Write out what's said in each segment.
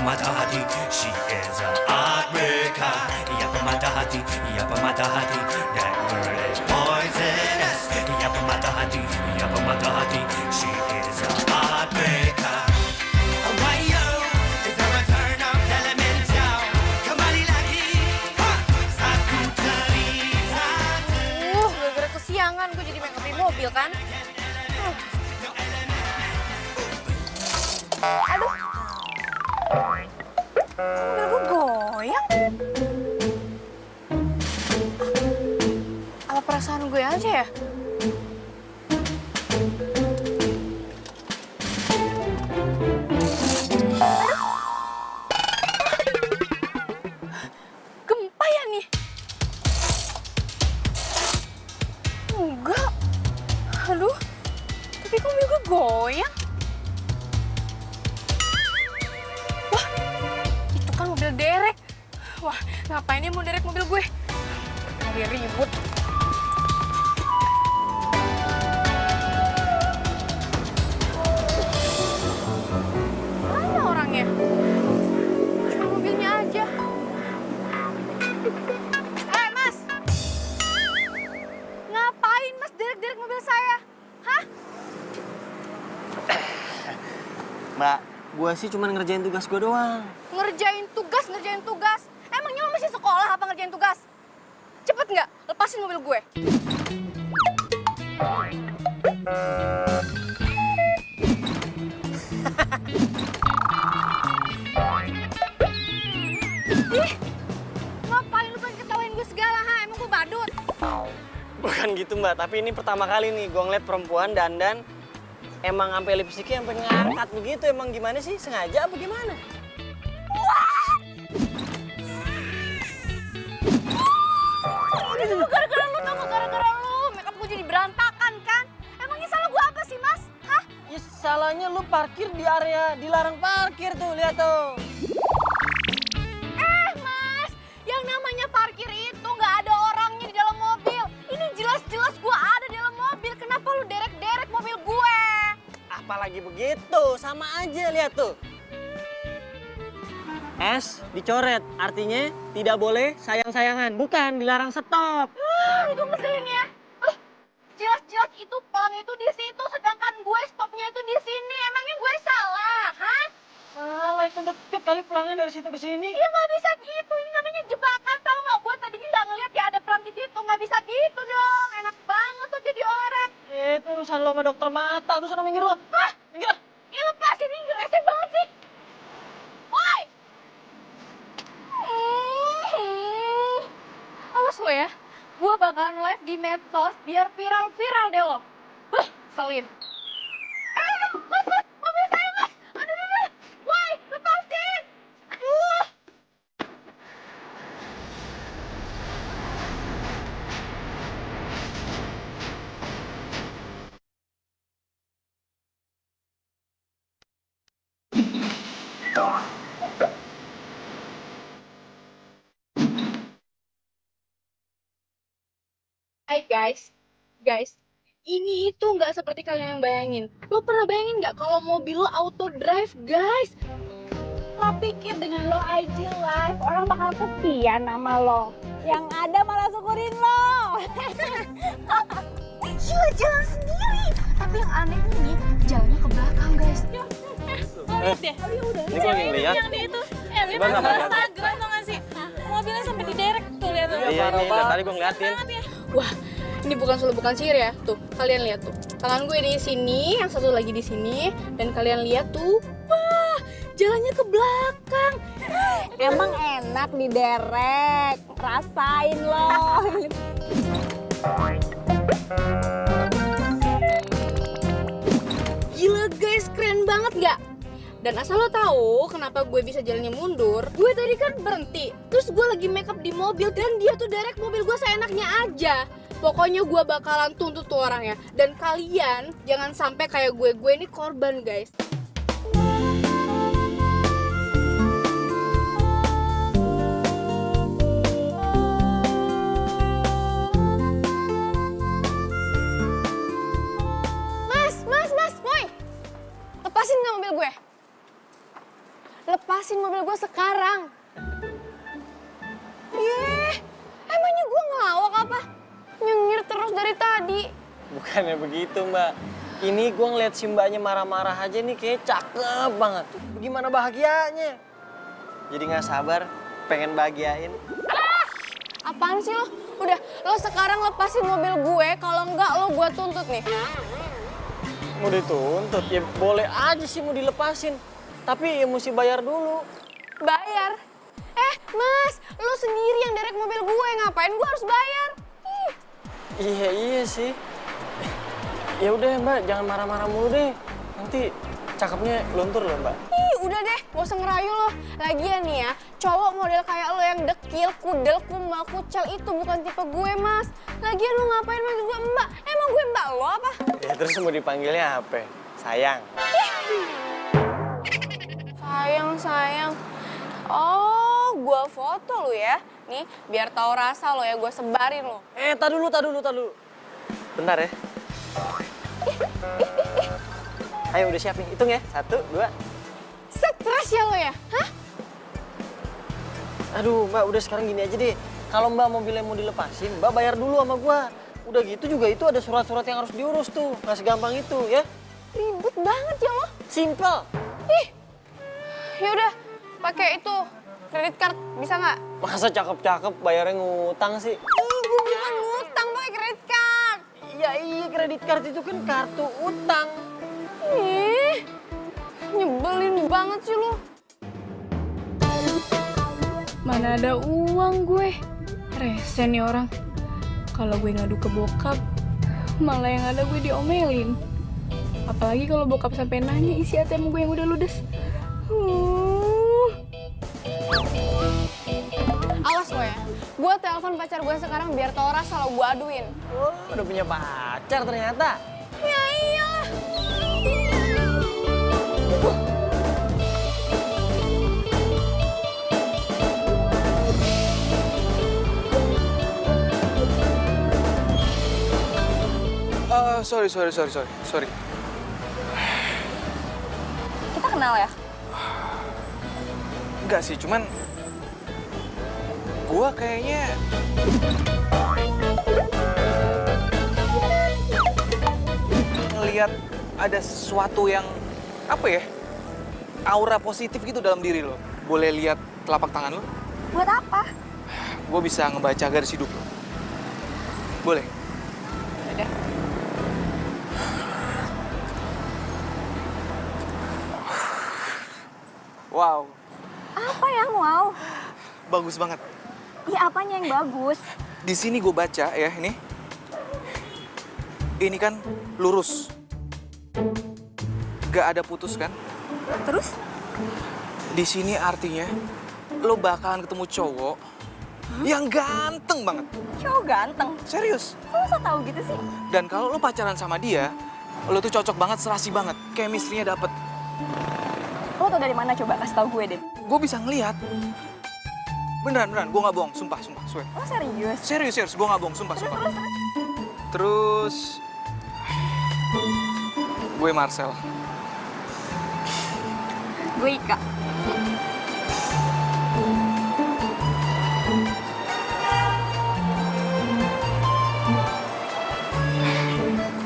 pemata hati, she is a heartbreaker. Ia pemata hati, ia pemata hati, that girl is poisonous. Ia pemata hati, ia pemata hati, she is a heartbreaker. Why yo, is a return of elemental. Kembali lagi, satu cerita. Gara-gara kesiangan gue jadi make up di mobil kan. Aduh. Mobil gue goyang. Apa perasaan gue aja ya? Gempa ya nih? Enggak. Aduh, tapi kok mobil gue goyang? Wah, itu kan mobil derek. Wah, ngapain dia mau derek mobil gue? Lagi ribut. Mana orangnya? Cuma mobilnya aja. Mas! Ngapain Mas derek-derek mobil saya? Hah? Mbak, gue sih cuma ngerjain tugas gue doang. Ngerjain tugas. Emangnya lo masih sekolah apa ngerjain tugas? Cepet nggak? Lepasin mobil gue. Ih, ngapain lu pengen ketawain gue segala, ha? Emang gue badut? Bukan gitu Mbak, tapi ini pertama kali nih gue ngeliat perempuan dandan emang sampai lipstiknya sampai ngangkat begitu. Emang gimana sih? Sengaja apa gimana? Itu gara-gara lu, tau gak? Gara-gara lu. Makeup gue jadi berantakan kan? Emangnya salah gue apa sih, Mas? Hah? Ya salahnya lu parkir di area dilarang parkir tuh, lihat tuh. Mas, yang namanya parkir itu nggak ada orangnya di dalam mobil. Ini jelas-jelas gue ada di dalam mobil. Kenapa lu derek-derek mobil gue? Apalagi begitu, sama aja lihat tuh. S dicoret, artinya tidak boleh sayang-sayangan, bukan dilarang stop. Itu ngeselin ya. Jelas-jelas itu pelang itu di situ, sedangkan gue stopnya itu di sini. Emangnya gue salah, hah? Malah itu deket kali pelangnya dari situ ke sini. Ya nggak bisa gitu, ini namanya jebakan tau nggak? Gue tadinya nggak ngeliat ya ada pelang di situ, nggak bisa gitu dong. Enak banget tuh jadi orang. Itu urusan lo sama dokter mata, tuh sana minggir lo. Hah? Minggir. Ya lepasin, ini ngeresek banget sih. Woi! Awas lo ya, gue bakalan live di medsos biar viral-viral deh lo. Selin. Mas, mobil saya mas. Aduh. Woi, lepasin. Aduh. Hai guys, ini itu nggak seperti kalian yang bayangin. Lo pernah bayangin nggak kalau mobil lo auto drive, guys? Lo pikir dengan lo IG live, orang bakal setia sama lo. Yang ada malah syukurin lo. Gila, jalan sendiri. Tapi yang aneh ini, jalannya ke belakang, guys. Lihat deh. Ini gue lagi ngeliat. Yang di itu, lihat Gimana? mas Instagram tau gak sih? Mobilnya sampai diderek tuh, lihat tuh. Iya nih, dari tadi gue ngeliatin. Banget ya. Wah, ini bukan solo bukan sihir ya. Tuh, kalian lihat tuh. Tangan gue di sini, yang satu lagi di sini, dan kalian lihat tuh. Wah, jalannya ke belakang. Emang enak diderek, rasain loh. Gila guys, keren banget nggak? Dan asal lo tahu kenapa gue bisa jalannya mundur, gue tadi kan berhenti. Terus gue lagi make up di mobil dan dia tuh derek mobil gue seenaknya aja. Pokoknya gue bakalan tuntut tuh orangnya. Dan kalian jangan sampai kayak gue ini korban guys. Mas, Moy. Lepasin nggak mobil gue? lepasin mobil gue sekarang. Emangnya gue ngelawak apa? Nyengir terus dari tadi. Bukannya begitu, Mbak. Ini gue ngeliat si mbaknya marah-marah aja nih kayak cakep banget. Gimana bahagianya? Jadi nggak sabar, pengen bahagiain. Apaan sih lo? Udah, lo sekarang lepasin mobil gue, kalau enggak lo gue tuntut nih. Mau dituntut? Ya boleh aja sih mau dilepasin. Tapi ya mesti bayar dulu. Bayar? Mas, lo sendiri yang derek mobil gue, ngapain gue harus bayar? Ih. Iya sih. Ya udah Mbak, jangan marah-marah mulu deh. Nanti cakepnya luntur loh Mbak. Udah deh, gak usah ngerayu lo. Lagian nih ya, cowok model kayak lo yang dekil, kudel, kumal, kucel itu bukan tipe gue, Mas. Lagian lo ngapain manggil gue mbak? Emang gue mbak lo apa? Ya terus mau dipanggilnya apa? Sayang. Sayang. Oh, gue foto lo ya. Nih, biar tahu rasa lo ya, gue sebarin lo. Tak dulu. Bentar ya. Ayo udah siap nih, hitung ya. 1, 2. Stres ya lo ya? Hah? Aduh Mbak, udah sekarang gini aja deh. Kalau Mbak mobilnya mau dilepasin, Mbak bayar dulu sama gua. Udah gitu juga itu ada surat-surat yang harus diurus tuh. Nggak segampang itu ya. Ribet banget ya lo. Simple. Yaudah, pakai itu, kredit card, bisa nggak? Masa cakep-cakep bayarnya ngutang sih? Gue bukan ngutang, pakai kredit card. Iya, kredit card itu kan kartu utang. Ih, nyebelin banget sih lo. Mana ada uang gue. Rese nih orang. Kalau gue ngadu ke bokap, malah yang ada gue diomelin. Apalagi kalau bokap sampai nanya isi ATM gue yang udah ludes. Awas lo ya. Gue telepon pacar gue sekarang biar tau rasa lo gue aduin. Oh, udah punya pacar ternyata. Ya iyalah. Sorry. Kita kenal ya? Enggak sih, cuman gua kayaknya ngelihat ada sesuatu yang apa ya? Aura positif gitu dalam diri lo. Boleh lihat telapak tangan lo? Buat apa? Gua bisa ngebaca garis hidup lo. Boleh? Udah. Wow, Apa yang wow? bagus banget. Iya, apanya yang bagus? Di sini gue baca ya ini. Ini kan lurus. Gak ada putus kan? Terus? Di sini artinya lo bakalan ketemu cowok yang ganteng banget. Cowok ganteng. Serius. Kok bisa tahu gitu sih? Dan kalau lo pacaran sama dia, lo tuh cocok banget, serasi banget. Chemistry-nya dapet. Lo tau dari mana coba kasih tahu gue deh. Gue bisa ngeliat. Beneran, gue gak bohong. Sumpah, swear. Lo serius? Serius, gue gak bohong. Sumpah. Terus, gue Marcel. Gue Ika.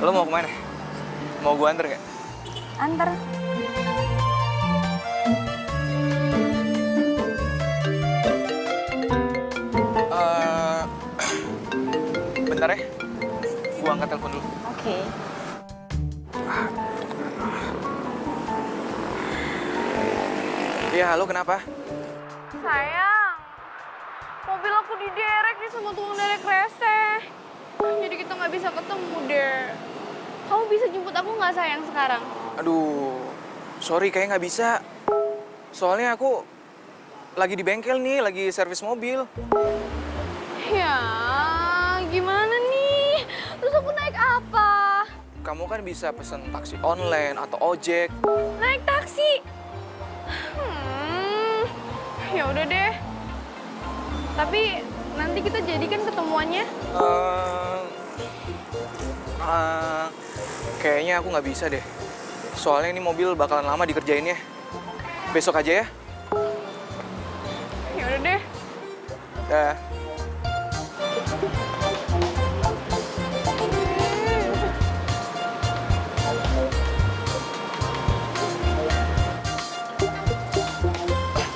Lo mau kemana? Mau gue anter gak? Antar. Bentar ya, gue angkat telepon dulu. Oke. Iya, halo kenapa? Sayang, mobil aku diderek nih sama tukang derek rese. Jadi kita nggak bisa ketemu deh. Kamu bisa jemput aku nggak sayang sekarang? Aduh, sorry kayaknya nggak bisa. Soalnya aku lagi di bengkel nih, lagi servis mobil. Ya, gimana nih? Terus aku naik apa? Kamu kan bisa pesen taksi online atau ojek. Naik taksi? Ya udah deh. Tapi nanti kita jadikan ketemuannya. Kayaknya aku nggak bisa deh. Soalnya ini mobil bakalan lama dikerjainnya. Besok aja ya. Dah.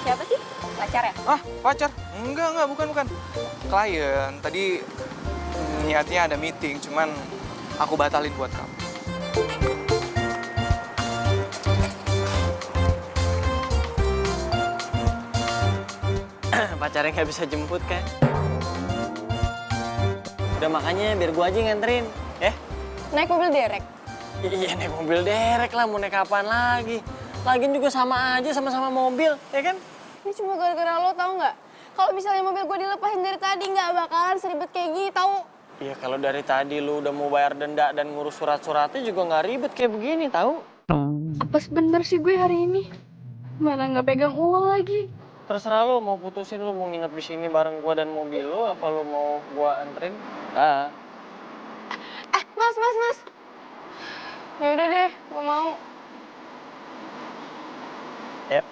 Siapa sih? Pacar ya? Ah, pacar? Enggak, bukan. Klien. Tadi niatnya ada meeting, cuman aku batalin buat kamu. Pacarnya nggak bisa jemput kan? Udah makanya biar gua aja yang nganterin, ya? Naik mobil derek. Iya naik mobil derek lah, mau naik kapan lagi? Lagian juga sama aja, sama-sama mobil, ya kan? Ini cuma gara-gara lo tau nggak? Kalau misalnya mobil gue dilepasin dari tadi nggak bakalan seribet kayak gini tau? Iya kalau dari tadi lu udah mau bayar denda dan ngurus surat-suratnya juga nggak ribet kayak begini, tahu? Apa sebener sih gue hari ini? Mana nggak pegang uang lagi? Terserah lu mau putusin, lu mau nginep di sini bareng gua dan mobil lu, apa lu mau gua anterin? Ah. Mas. Ya udah deh, gue mau. Yep.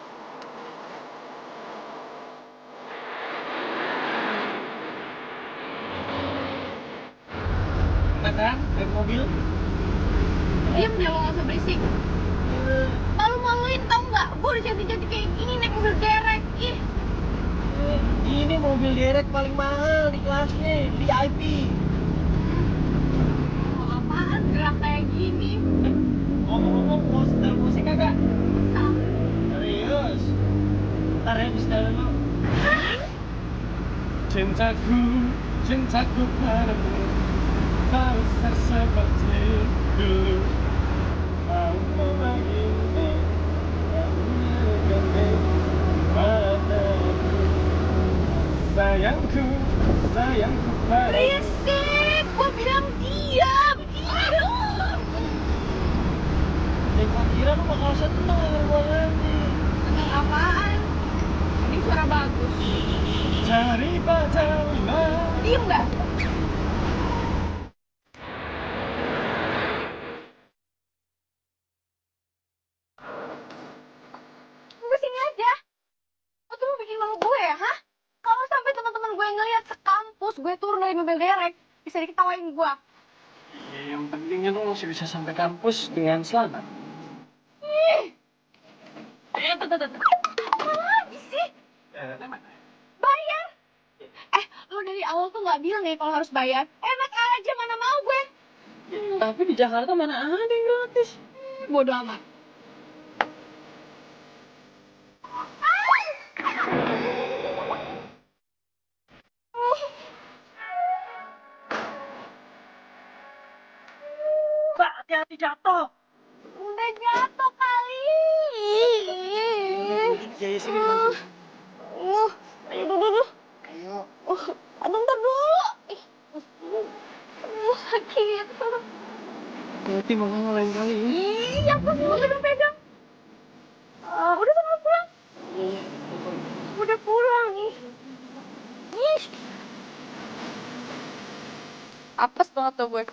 Kan, naik mobil. Diam deh, lo nggak usah berisik. Malu-maluin tau nggak? Gue udah cantik-cantik kayak gini naik mobil derek. Ih. Ini mobil derek paling mahal di kelasnya, VIP. Apaan gerak kayak gini? Ngomong-ngomong, mau setel musik kagak? Serius? Ntar ya, bisa dulu. Cintaku padamu harus seperti dulu. Aku begini, aku padamu. Sayangku padamu. Berisik, gue bilang diam. Gua kira lu bakal seneng denger gua nanti. Seneng apaan? Ini suara bagus. Cari pacarlah. Diem nggak? Tunggu sini aja. Lo tuh mau bikin malu gue ya, hah? Kalau sampai teman-teman gue ngeliat sekampus gue turun dari mobil derek, bisa diketawain gue. Ya, yang pentingnya lu masih bisa sampai kampus dengan selamat. Apa lagi sih? Bayar? Lo dari awal tuh nggak bilang ya kalau harus bayar. Enak aja, mana mau gue. Tapi di Jakarta mana ada yang gratis? Bodoh amat. Mbak, hati-hati jatuh. Udah jatuh kali. Ya, sini bantu. Ayo duduk. Ayo. Aduh, ntar dulu. Sakit. Nanti makanya lain kali. Ih, apa sih lo pegang-pegang? Udah sama pulang. Iya. Udah pulang nih. Ih. Apes banget tuh gue.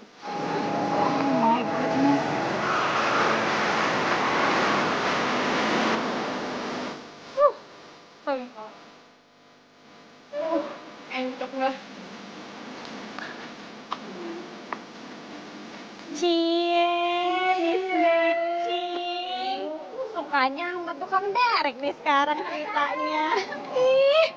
Encok nggak? Sukanya sama tukang derek nih sekarang ceritanya. Ih,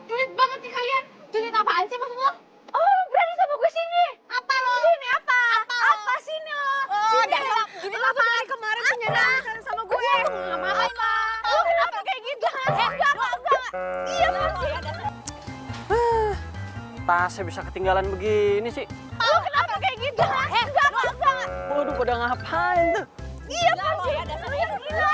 julid banget sih kalian. Julid apaan sih maksud lo? Oh, lo berani sama gue sini? Apa lo? Sini apa? Apa sini lo? Sini. Gini lo tuh dari kemarin punya narisan sama gue. Ngapain lo? Lo kenapa kayak gitu? Enggak. Iya sih. Tasnya bisa ketinggalan begini sih. Lo kenapa kayak gitu? Enggak. Waduh, pada ngapain tuh? Iya sih. Gila.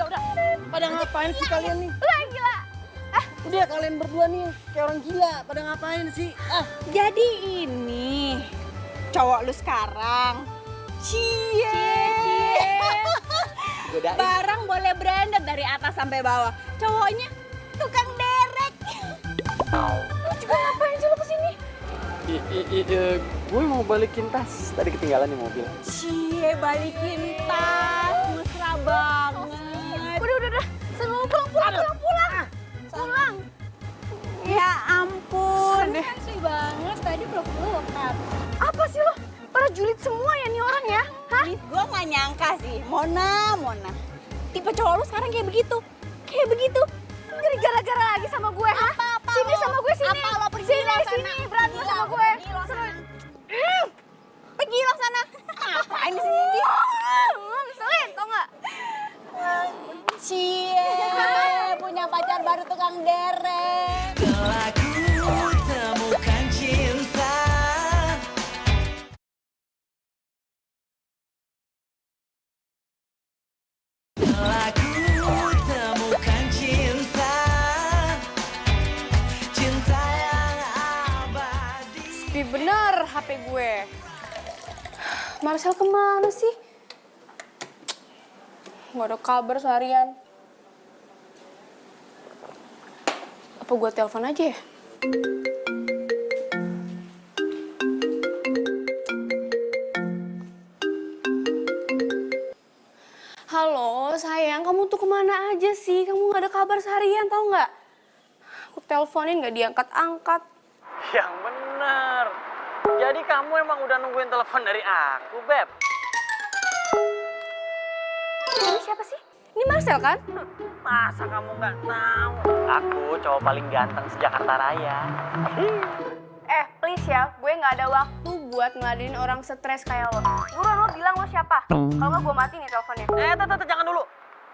Udah. Pada ngapain sih kalian nih? Gila. Udah kalian berdua nih kayak orang gila. Pada ngapain sih? Jadi ini cowok lu sekarang. Cie. Godain. Barang boleh branded dari atas sampai bawah. Cowoknya tukang derek. Lo juga ngapain sih lo kesini? Gue mau balikin tas. Tadi ketinggalan di mobil. Cie, balikin tas. Mesra banget. Udah. Sana pulang. Pulang. Ya ampun. Sih banget, tadi peluk-pelukan. Apa sih lo? Para julid semua ya nih orang ya? Hah? Gue gak nyangka sih. Mona. Tipe cowok lu sekarang kayak begitu. Jadi gara-gara lagi sama gue, hah? Sini sama gue, sini. Apa lo pergi sini, berantem sama gue. Pergi lo sana. Ngapain di sini? Ngeselin, tau gak? Cie, punya pacar baru tukang derek. Telah ku temukan cinta. Telah ku temukan cinta. Cinta yang abadi. Sepi bener HP gue. Marcel kemana sih? Gak ada kabar seharian. Apa gue telepon aja ya? Halo sayang, kamu tuh kemana aja sih? Kamu gak ada kabar seharian, tau gak? Aku teleponin gak diangkat-angkat. Yang bener. Jadi kamu emang udah nungguin telepon dari aku, Beb? Ini siapa sih? Ini Marcel kan? Masa kamu nggak tahu? Aku cowok paling ganteng se-Jakarta Raya. Please ya, gue gak ada waktu buat ngeladenin orang stres kayak lo. Buruan lo bilang lo siapa? Kalau nggak gue matiin nih teleponnya. Jangan dulu.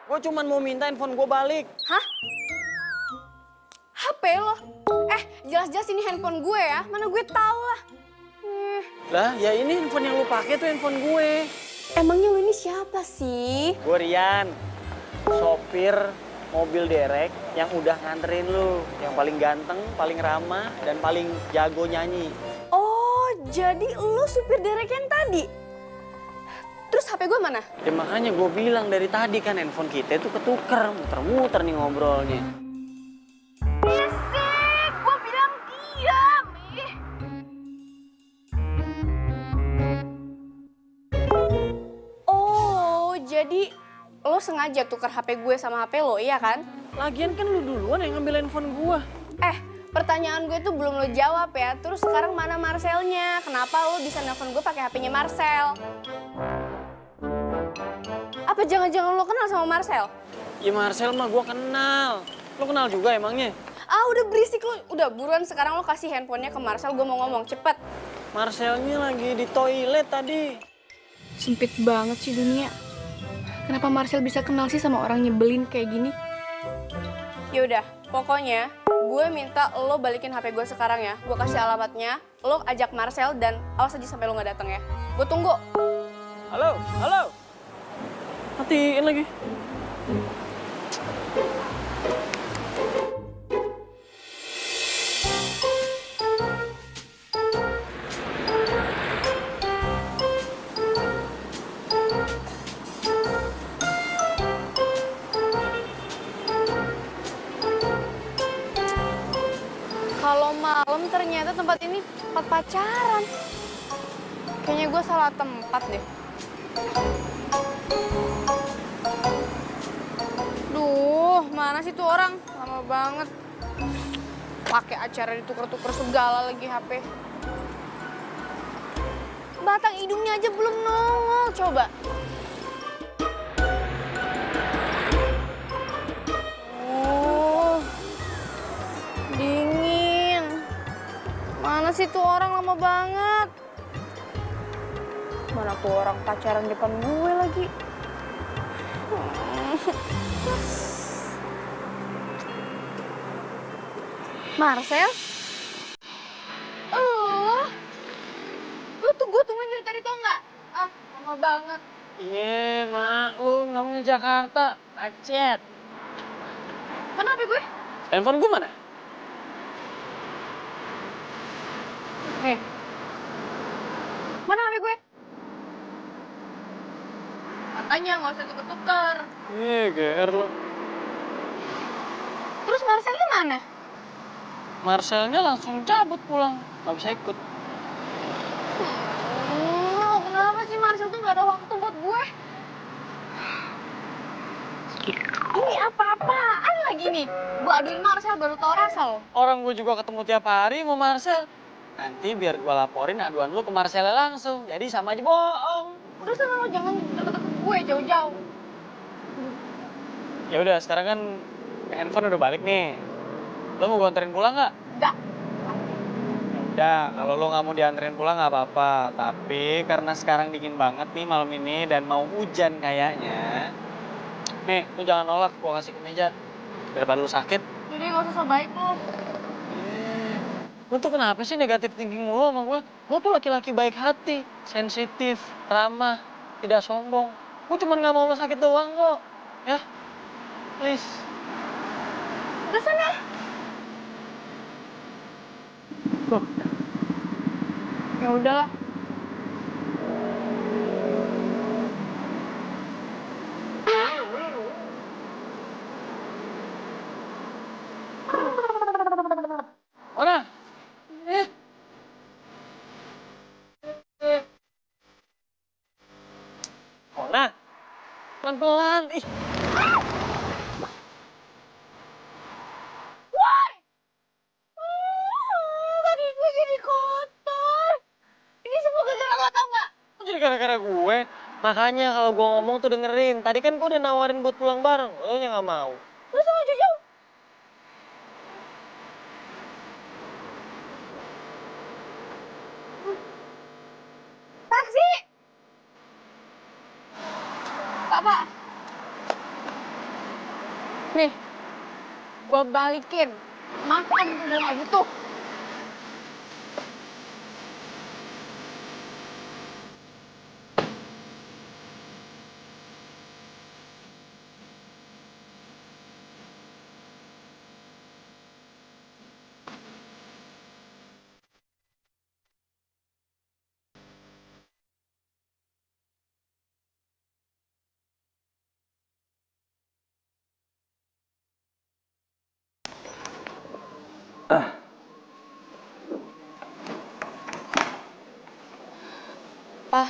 Gue cuman mau minta handphone gue balik. Hah? HP lo? Jelas-jelas ini handphone gue ya. Mana gue tahu lah. Lah, ya ini handphone yang lu pakai tuh handphone gue. Emangnya lo ini siapa sih? Gue Rian, sopir mobil derek yang udah nganterin lu. Yang paling ganteng, paling ramah, dan paling jago nyanyi. Oh, jadi lo supir derek yang tadi? Terus HP gue mana? Ya makanya gue bilang dari tadi kan handphone kita tuh ketuker, muter-muter nih ngobrolnya. Bisik, gue bilang diam. Oh, jadi lo sengaja tukar HP gue sama HP lo, iya kan? Lagian kan lu duluan yang ngambil handphone gue. Pertanyaan gue tuh belum lo jawab ya. Terus sekarang mana Marcelnya? Kenapa lo bisa nelfon gue pakai HP-nya Marcel? Apa jangan-jangan lo kenal sama Marcel? Ya Marcel mah gue kenal. Lo kenal juga emangnya? Udah berisik lo. Udah buruan sekarang lo kasih handphonenya ke Marcel. Gue mau ngomong, cepet. Marcelnya lagi di toilet tadi. Sempit banget sih dunia. Kenapa Marcel bisa kenal sih sama orang nyebelin kayak gini? Yaudah, pokoknya gue minta lo balikin HP gue sekarang ya. Gue kasih alamatnya, lo ajak Marcel dan awas aja sampai lo gak datang ya. Gue tunggu. Halo. Matiin lagi. Kalau malam ternyata tempat ini tempat pacaran. Kayaknya gue salah tempat deh. Duh, mana sih tuh orang? Lama banget. Pakai acara ditukar-tukar segala lagi HP. Batang hidungnya aja belum nongol, coba. Dingin. Mana sih tuh orang lama banget? Mana tuh orang pacaran depan gue lagi? Marcel? Gue tungguin dari tadi tau nggak? Lama banget. Iya, maklum namanya Jakarta, macet. Mana HP gue? Handphone gue mana? Nih. Mana HP gue? Makanya nggak usah tuker-tuker. GR lo. Terus Marcelnya mana? Marcelnya langsung cabut pulang, nggak bisa ikut. Marcel tuh gak ada waktu buat gue. Ini apa-apaan lagi nih? Gue aduin Marcel baru tau Marcel. Orang gue juga ketemu tiap hari mau Marcel. Nanti biar gue laporin aduan lu ke Marcel langsung. Jadi sama aja bohong. Udah sana lo jangan deket-deket gue jauh-jauh. Ya udah, sekarang kan handphone udah balik nih. Lo mau gue anterin pulang nggak? Enggak. Udah, kalau lo nggak mau dianterin pulang nggak apa-apa. Tapi karena sekarang dingin banget nih malam ini dan mau hujan kayaknya. Nih, lo jangan nolak, gue kasih kemeja. Daripada lo sakit. Jadi gak usah so baik lo. Lo tuh kenapa sih negatif thinking mulu sama gue? Lo tuh laki-laki baik hati, sensitif, ramah, tidak sombong. Gue cuma nggak mau lo sakit doang kok. Ya, please. Udah sana. Loh, Ya udahlah. Ona. Ona. Pelan-pelan. Ih. Kaki gue jadi kotor. Ini semua gara-gara lo tau gak? Kok jadi gara-gara gue? Makanya kalau gue ngomong tuh dengerin. Tadi kan gue udah nawarin buat pulang bareng. Lo nya nggak mau. Udah sana jauh-jauh. Taksi! Pak. Nih, gua balikin. Makan udah gak butuh. Pa,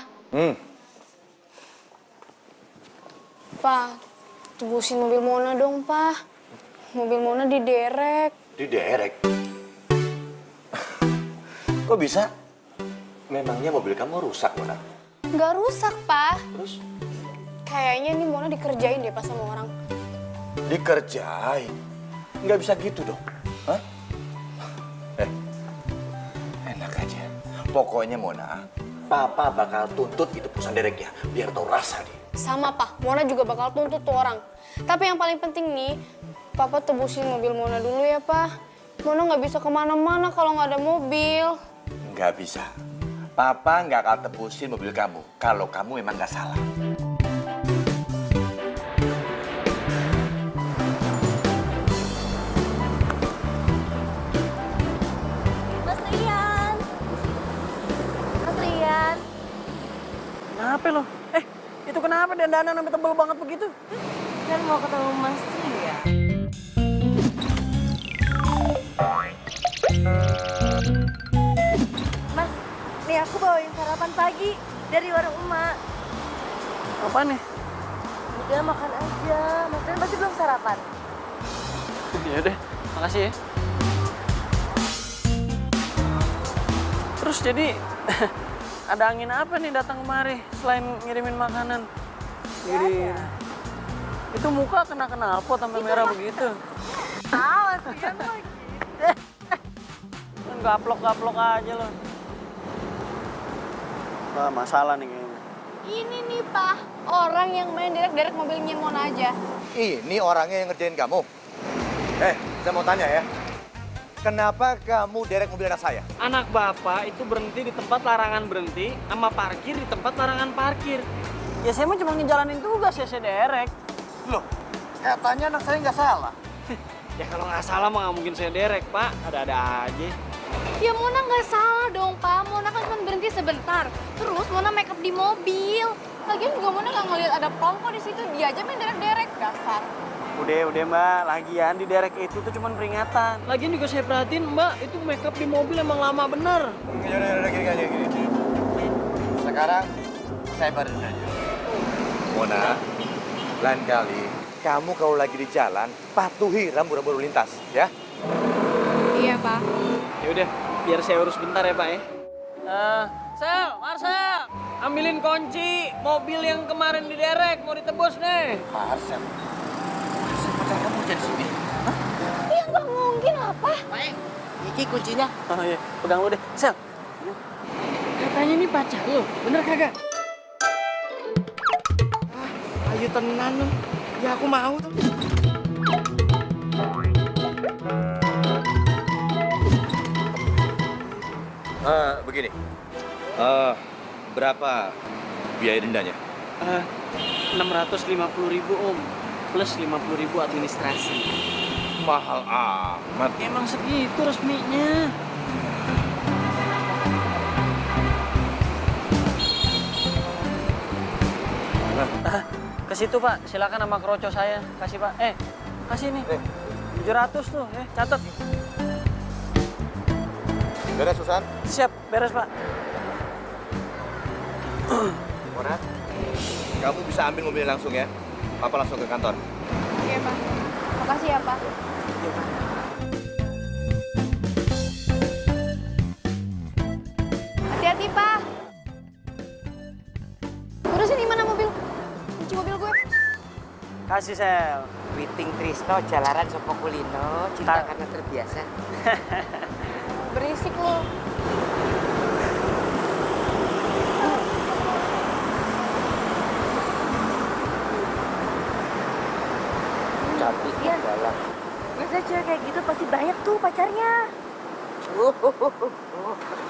Pa, tebusin mobil Mona dong, Pa. Mobil Mona diderek. Diderek? Kok bisa? Memangnya mobil kamu rusak, Mona? Nggak rusak, Pa. Terus? Kayaknya nih Mona dikerjain deh, Pa, sama orang. Dikerjain? Nggak bisa gitu dong. Hah? Enak aja. Pokoknya Mona, Papa bakal tuntut itu perusahaan dereknya, biar tahu rasa dia. Sama, Pa. Mona juga bakal tuntut tuh orang. Tapi yang paling penting nih, Papa tebusin mobil Mona dulu ya, Pa. Mona nggak bisa kemana-mana kalau nggak ada mobil. Nggak bisa. Papa nggak akan tebusin mobil kamu, kalau kamu memang nggak salah. Mas Rian. Mas Rian. Kenapa lo? Itu kenapa dandanan sampai tebel banget begitu? Kan mau ketemu Mas Rian. Mas, nih aku bawain sarapan pagi dari warung emak. Apa nih? Udah makan aja. Mas Rian pasti belum sarapan. Ya udah, makasih ya. Terus jadi ada angin apa nih datang kemari selain ngirimin makanan? Ngirim. Itu muka kena knalpot sampai merah begitu. Mas Rian lagi. Kan gaplok-gaplok aja lo. Wah, masalah nih kayaknya. Ini nih, Pa. Orang yang main derek-derek mobilnya Mona aja. Ini orangnya yang ngerjain kamu. Saya mau tanya ya. Kenapa kamu derek mobil anak saya? Anak bapak itu berhenti di tempat larangan berhenti, sama parkir di tempat larangan parkir. Ya saya mah cuma ngejalanin tugas ya, saya derek. Loh, katanya anak saya nggak salah. Ya kalau nggak salah mah nggak mungkin saya derek, Pak. Ada-ada aja. Ya Mona nggak salah dong, Pa. Mona kan cuma berhenti sebentar. Terus Mona make up di mobil. Lagian juga Mona nggak ngeliat ada pelangko di situ. Dia aja main derek-derek, dasar. Udah Mbak. Lagian di derek itu tuh cuma peringatan. Lagian juga saya perhatiin Mbak, itu make up di mobil emang lama bener. Yaudah, gini. Sekarang saya baru nanya. Mona, lain kali kamu kalau lagi di jalan, patuhi rambu-rambu lalu lintas, ya? Iya, Pak. Ya udah, biar saya urus bentar ya Pak ya. Sel, Marcel, ambilin kunci mobil yang kemarin diderek mau ditebus nih. Marcel, pacar kamu jadi sini? Ya nggak mungkin apa. Iki kuncinya. Oh iya, pegang lu deh. Sel, katanya ini pacar lu, bener kagak? Ayo tenan lu. Ya aku mau tuh. Begini. Berapa biaya dendanya? 650.000 Om, plus 50.000 administrasi. Mahal amat. Emang segitu resminya. Ke situ Pak, silakan nama kroco saya. Kasih Pak. Kasih nih. 700 tuh, catat. Beres, Susan? Siap, beres Pak. Mona, kamu bisa ambil mobilnya langsung ya. Papa langsung ke kantor. Iya, Pak. Makasih ya, Pak. Hati-hati, Pak. Urusin di mana mobil? Kunci mobil gue. Kasih Sel. Witing Trisno jalaran Sopo Kulino, cinta karena terbiasa. Berisik lu. Cantik Iya. galak. Biasanya cewek kayak gitu pasti banyak tuh pacarnya.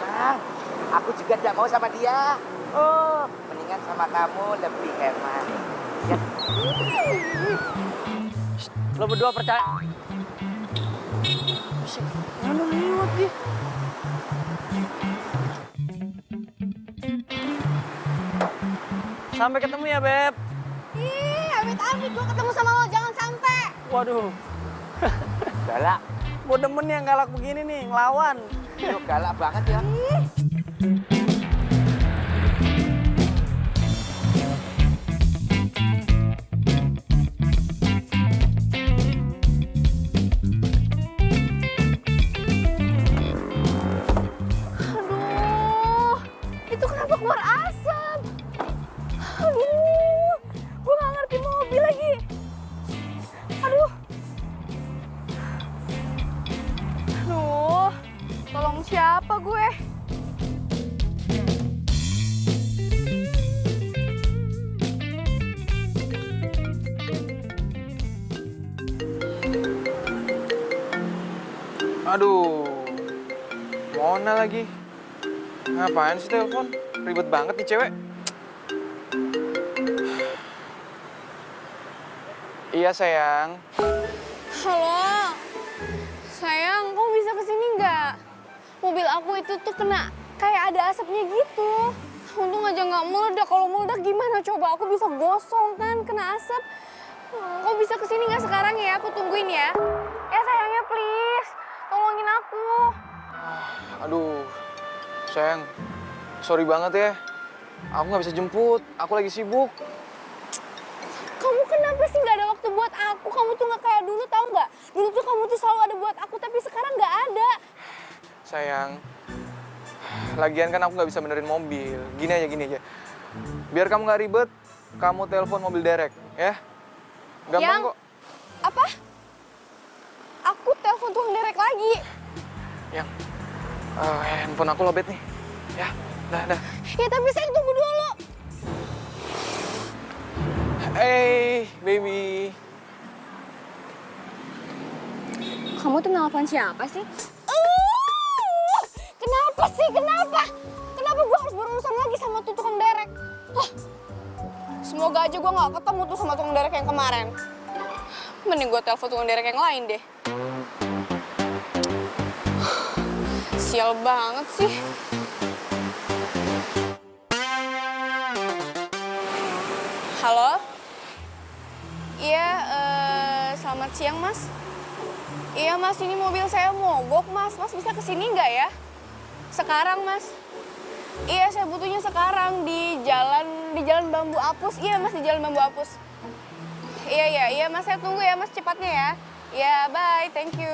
Tenang. Aku juga tidak mau sama dia. Mendingan sama kamu lebih hemat. Ya. Lo berdua percaya? Mana lewat dia? Sampai ketemu ya, Beb. Ih, amit-amit gue ketemu sama lo, jangan sampai. Waduh, Galak. gue demen yang galak begini nih, ngelawan. Lu galak banget ya. Aduh, itu kenapa keluar asap? Aduh, gue gak ngerti mobil lagi. Aduh. Aduh, tolong siapa gue? Aduh, Mona lagi. Ngapain sih telepon? Ribet banget nih cewek. Iya sayang. Halo. Sayang, kamu bisa kesini nggak? Mobil aku itu tuh kena kayak ada asapnya gitu. Untung aja nggak meledak. Kalau meledak gimana coba? Aku bisa gosong kan kena asap. Kau bisa kesini nggak sekarang ya? Aku tungguin ya. Ya sayangnya please. Tolongin aku. Aduh, sayang. Sorry banget ya. Aku nggak bisa jemput. Aku lagi sibuk. Kamu kenapa sih nggak ada waktu buat aku? Kamu tuh nggak kayak dulu, tahu nggak? Dulu tuh kamu tuh selalu ada buat aku, tapi sekarang nggak ada. Sayang. Lagian kan aku nggak bisa benerin mobil. Gini aja. Biar kamu nggak ribet, kamu telepon mobil derek, ya. Gampang Yang- kok. Apa? Aku telepon tukang derek lagi. Yang handphone aku lobet nih. Ya, dah. Ya tapi saya tunggu dulu. Hey, baby. Kamu tuh nelfon siapa sih? Kenapa sih? Kenapa? Kenapa gue harus berurusan lagi sama tuh tukang derek? Semoga aja gue gak ketemu tuh sama tukang derek yang kemarin. Mending gue telepon tukang derek yang lain deh. Sial banget sih. Halo? Iya, selamat siang mas. Iya mas, ini mobil saya mogok mas. Mas bisa kesini nggak ya? Sekarang mas. Iya, saya butuhnya sekarang di jalan Bambu Apus. Iya, Mas, di jalan Bambu Apus. Iya, Mas, saya tunggu ya, Mas, cepatnya ya. Iya, bye, thank you.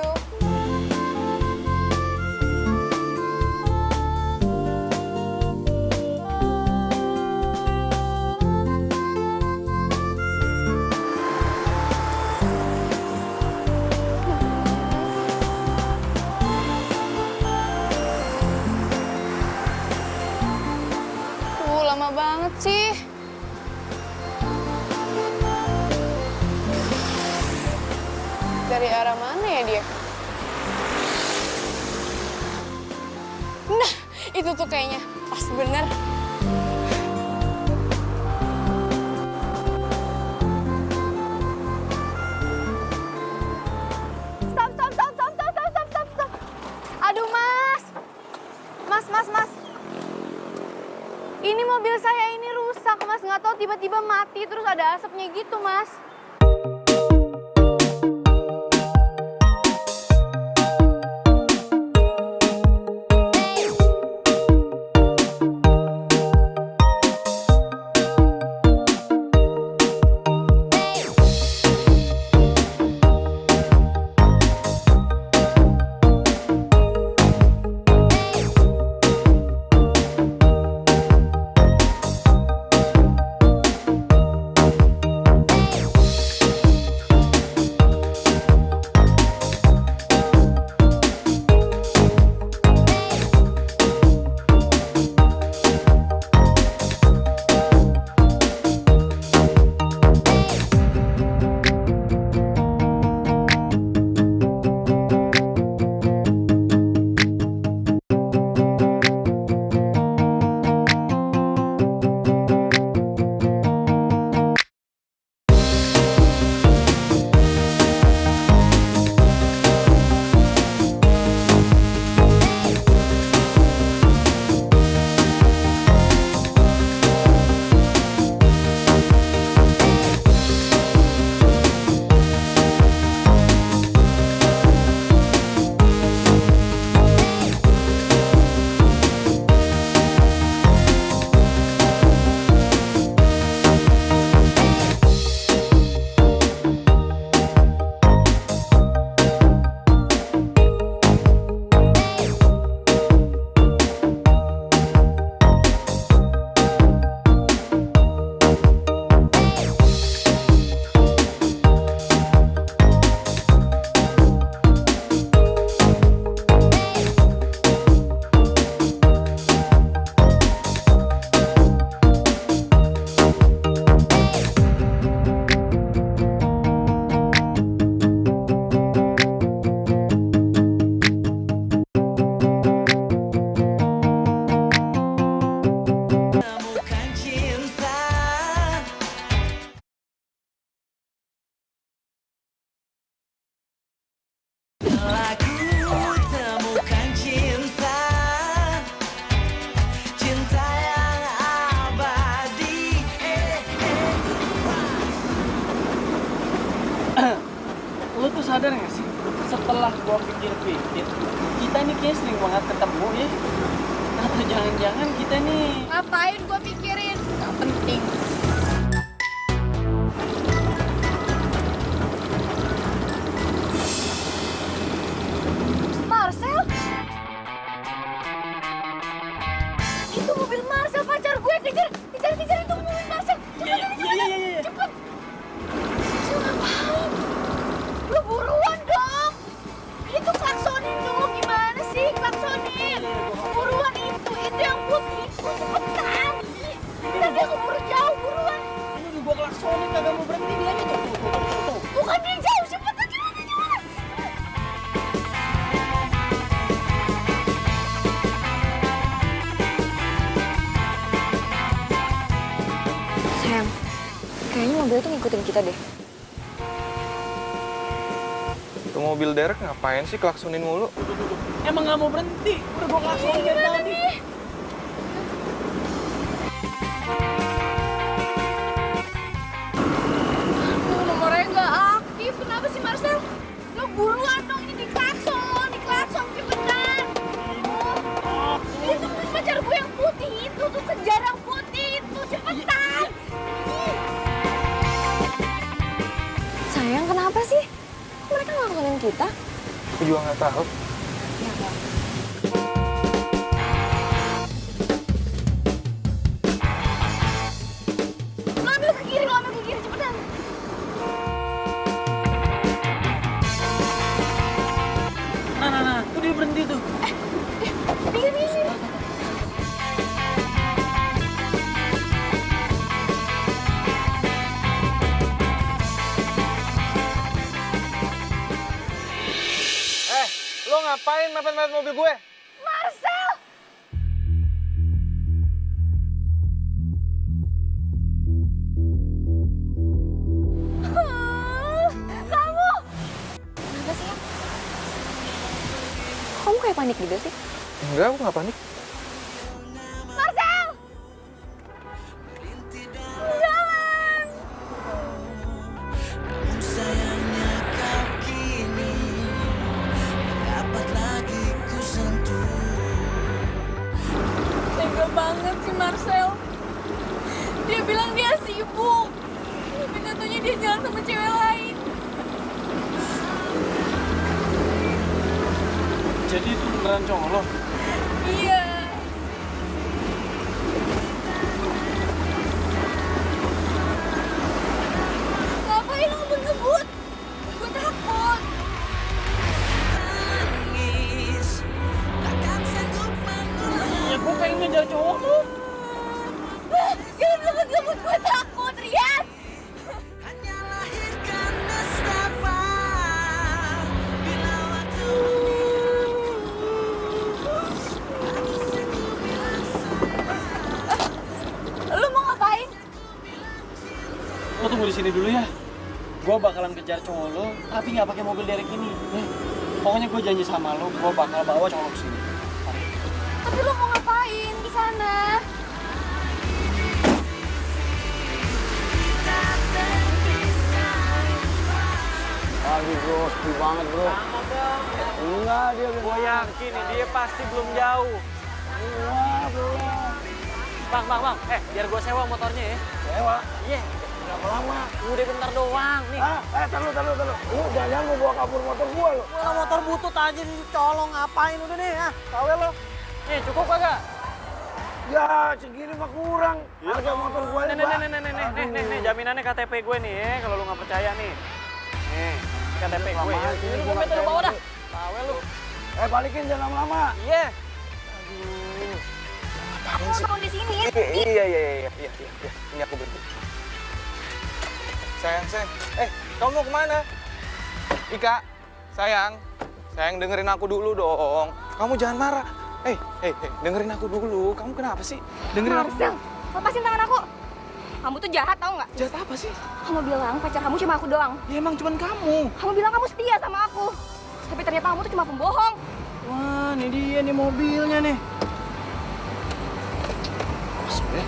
Lama banget sih. Dari arah mana ya dia? Nah, itu tuh kayaknya pas bener. Stop. Aduh, Mas. Mas. Ini mobil saya ini rusak, Mas. Nggak tahu tiba-tiba mati terus ada asapnya gitu, Mas. Lo tuh sadar gak sih? Setelah gua pikir-pikir, kita ini kayaknya sering banget ketemu ya. Atau jangan-jangan kita nih... Ngapain gua pikirin? Gak penting. Marcel? Itu mobil Marcel, pacar gue. Kejar itu mobil Marcel. Cepet. Cepet. Marcel ngapain? Lu buruan dong. Itu klaksonin dong. Gimana sih klaksonin? Buruan itu yang putih. Cepetan. Tadi aku buru jauh, buruan. Ini gua klaksonin kagak mau berhenti dia aja tuh. Tuh kan dia jauh, cepetan gimana? Sayang, kayaknya mobil itu ngikutin kita deh. Itu mobil Derek ngapain sih klaksonin mulu? Emang nggak mau berhenti? Udah gua klaksonin dari tadi. Nomornya nggak aktif, kenapa sih Marcel? Lo buruan dong, ini diklakson cepetan. Itu mobil pacar gue yang putih Emang kenapa sih? Kok mereka ngelakuin kita? Aku juga nggak tahu. Lo ambil ke kiri, cepetan. Nah, tuh dia berhenti tuh. Pinggir. Lo ngapain mepet-mepet mobil gue? Marcel! Kamu! Kenapa sih? Kamu kayak panik gitu sih? Enggak, aku nggak panik. Marcel! Jangan! Tega banget sih Marcel. Dia bilang dia sibuk. Tapi katanya dia jalan sama cewek lain. Jadi itu beneran cowok lo? Iya. Ngapain lo ngebut-ngebut? Gue takut. Ya gue pengen ngejar cowok tuh. Jangan ngebut-ngebut, gue takut, Rian. Lu mau ngapain? Lo tunggu di sini dulu ya. Gue bakalan kejar cowok lo, tapi nggak pakai mobil derek ini. Pokoknya gue janji sama lo, gue bakal bawa cowok lo ke sini. Tapi lu mau ngapain di sana? Aduh bro, sepi banget bro. Enggak, gue yakin nih, dia pasti belum jauh. Wah, belum. Bang, biar gue sewa motornya ya. Sewa? Iya. Berapa lama? Udah bentar doang nih. Taruh. Jangan mau bawa kabur motor gue lo. Wah, motor butut aja nih, colong ngapain udah nih ya. Tahu lo. Nih, cukup kagak? Ya, segini mah kurang. Harga motor gue ini, nih, jaminannya KTP gue nih ya, kalau lu nggak percaya nih. Nih, KTP gue ya. Ini lu gue meter bawah dah. Tahu lu. Balikin jangan lama-lama. Iya. Aduh. Aku mau turun di sini. Iya. Ini aku berhenti. Sayang. Kamu mau kemana? Ika, sayang dengerin aku dulu dong. Kamu jangan marah. Dengerin aku dulu. Kamu kenapa sih? Dengerin Marcel, lepasin tangan aku. Kamu tuh jahat tau nggak? Jahat apa sih? Kamu bilang pacar kamu cuma aku doang. Ya emang cuman kamu. Kamu bilang kamu setia sama aku. Tapi ternyata kamu tuh cuma pembohong. Wah, ini dia nih mobilnya nih. Masuk ya.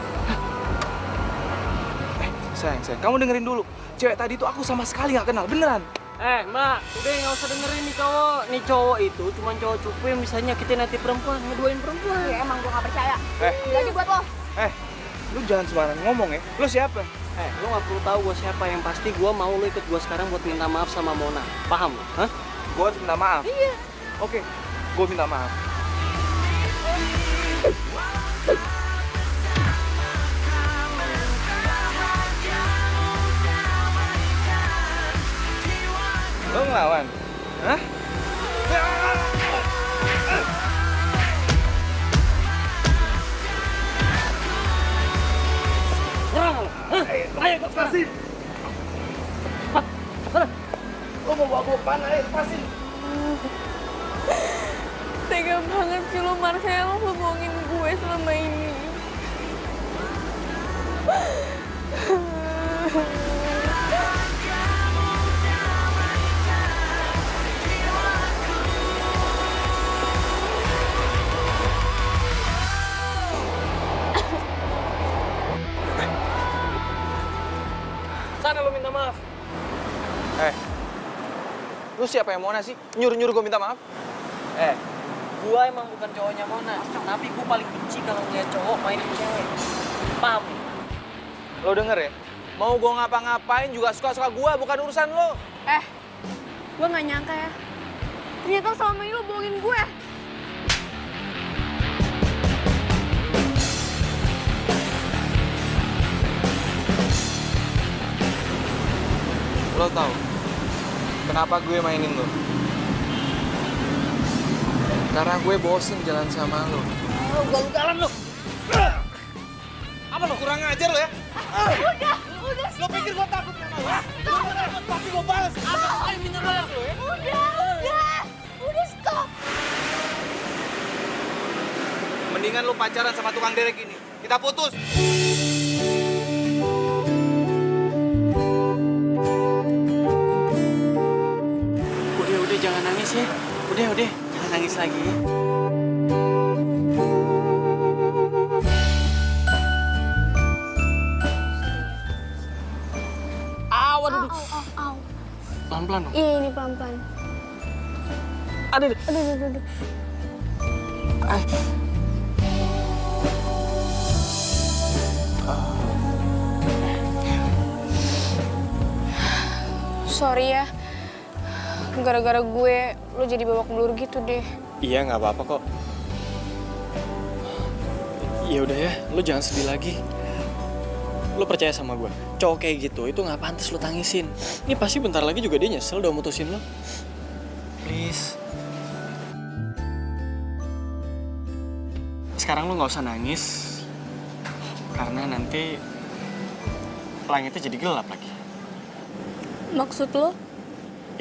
Sayang. Kamu dengerin dulu. Cewek tadi tuh aku sama sekali nggak kenal. Beneran. Mbak, udah nggak usah dengerin nih cowok. Nih cowok itu cuma cowok cupu yang bisa nyakitin hati perempuan, ngeduain perempuan. Ya emang gua nggak percaya. Eh. Jadi buat lo. Lu jangan sembarangan ngomong ya. Lu siapa? Lu nggak perlu tahu gue siapa. Yang pasti gue mau lu ikut gue sekarang buat minta maaf sama Mona. Paham lu? Hah? Gua minta maaf. Iya. Oke, gua minta maaf. Lo ngelawan? Hah? Ayo, lepasin! Lo mau bawa gue kemana? Ayo, lepasin! Tega banget sih lo Marcel, lo bohongin gue selama ini. Sana lo minta maaf. Lu siapa yang Mona sih? Nyuruh-nyuruh gua minta maaf? Gua emang bukan cowoknya Mona, tapi gua paling benci kalau ngeliat cowok mainin cewek. Paham? Lo denger ya? Mau gue ngapa-ngapain juga suka-suka gue, bukan urusan lo. Gue gak nyangka ya. Ternyata selama ini lo bohongin gue. Lo tau kenapa gue mainin lo? Karena gue bosen jalan sama lo. Ugal-ugalan lo. Apa lo kurang ajar lo ya? Udah. Lo pikir gue takut sama lo? Gue takut pasti gue balas. Apa yang minta maaf lo ya? Udah stop. Mendingan lo pacaran sama tukang derek ini. Kita putus. Udah jangan nangis ya. Udah jangan nangis lagi. Au. Pelan-pelan dong. Iya, ini pelan-pelan. Aduh. Aduh. Sorry ya, gara-gara gue lo jadi babak belur gitu deh. Iya nggak apa-apa kok. Ya udah ya, lo jangan sedih lagi. Lo percaya sama gue, cowok kayak gitu itu nggak pantas lo tangisin. Ini pasti bentar lagi juga dia nyesel udah mutusin lo. Please. Sekarang lo nggak usah nangis, karena nanti langitnya jadi gelap lagi. Maksud lo?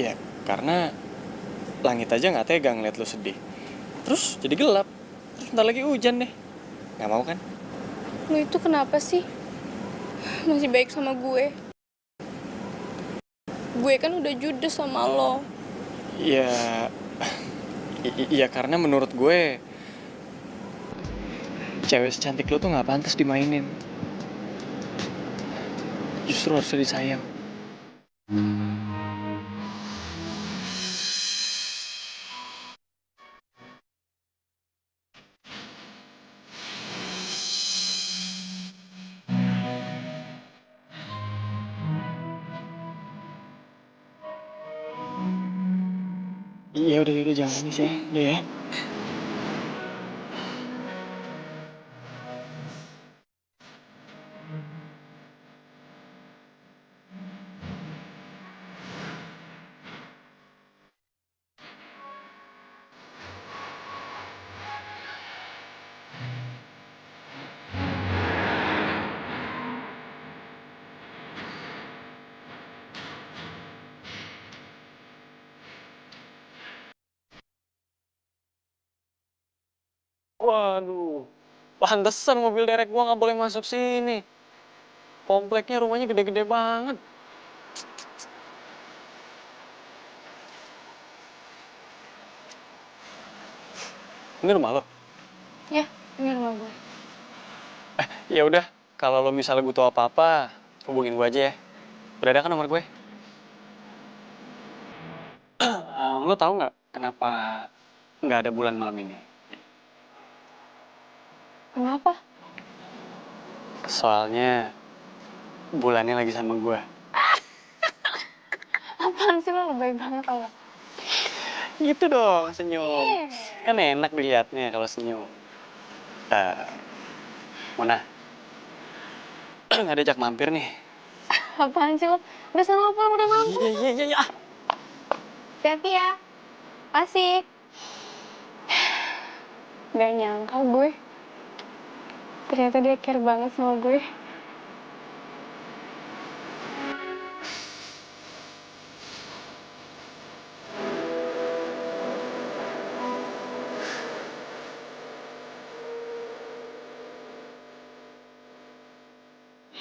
Ya, karena langit aja nggak tega ngeliat lo sedih. Terus jadi gelap. Terus bentar lagi hujan deh. Nggak mau kan? Lo itu kenapa sih? Masih baik sama gue. Gue kan udah judes sama lo. Ya, iya karena menurut gue cewek secantik lo tuh nggak pantas dimainin. Justru harusnya disayang. Iya udah jangan nangis ya, udah ya. Waduh, pantesan mobil derek gua nggak boleh masuk sini. Kompleknya rumahnya gede-gede banget. Ini rumah lo? Ya, ini rumah gue. Ya udah, kalau lo misalnya butuh apa-apa, hubungin gua aja ya. Udah ada kan nomor gue? Lo tahu nggak kenapa nggak ada bulan malam ini? Kenapa? Soalnya bulannya lagi sama gue. Apaan sih lo baik banget tau gak? Gitu dong, senyum. Kan enak dilihatnya kalau senyum. Mona, ngajak mampir nih. Apaan sih lo? Udah sana lo pulang, udah malam. Iya. Hati-hati ya. Asik. Gak nyangka gue. Ternyata dia care banget sama gue.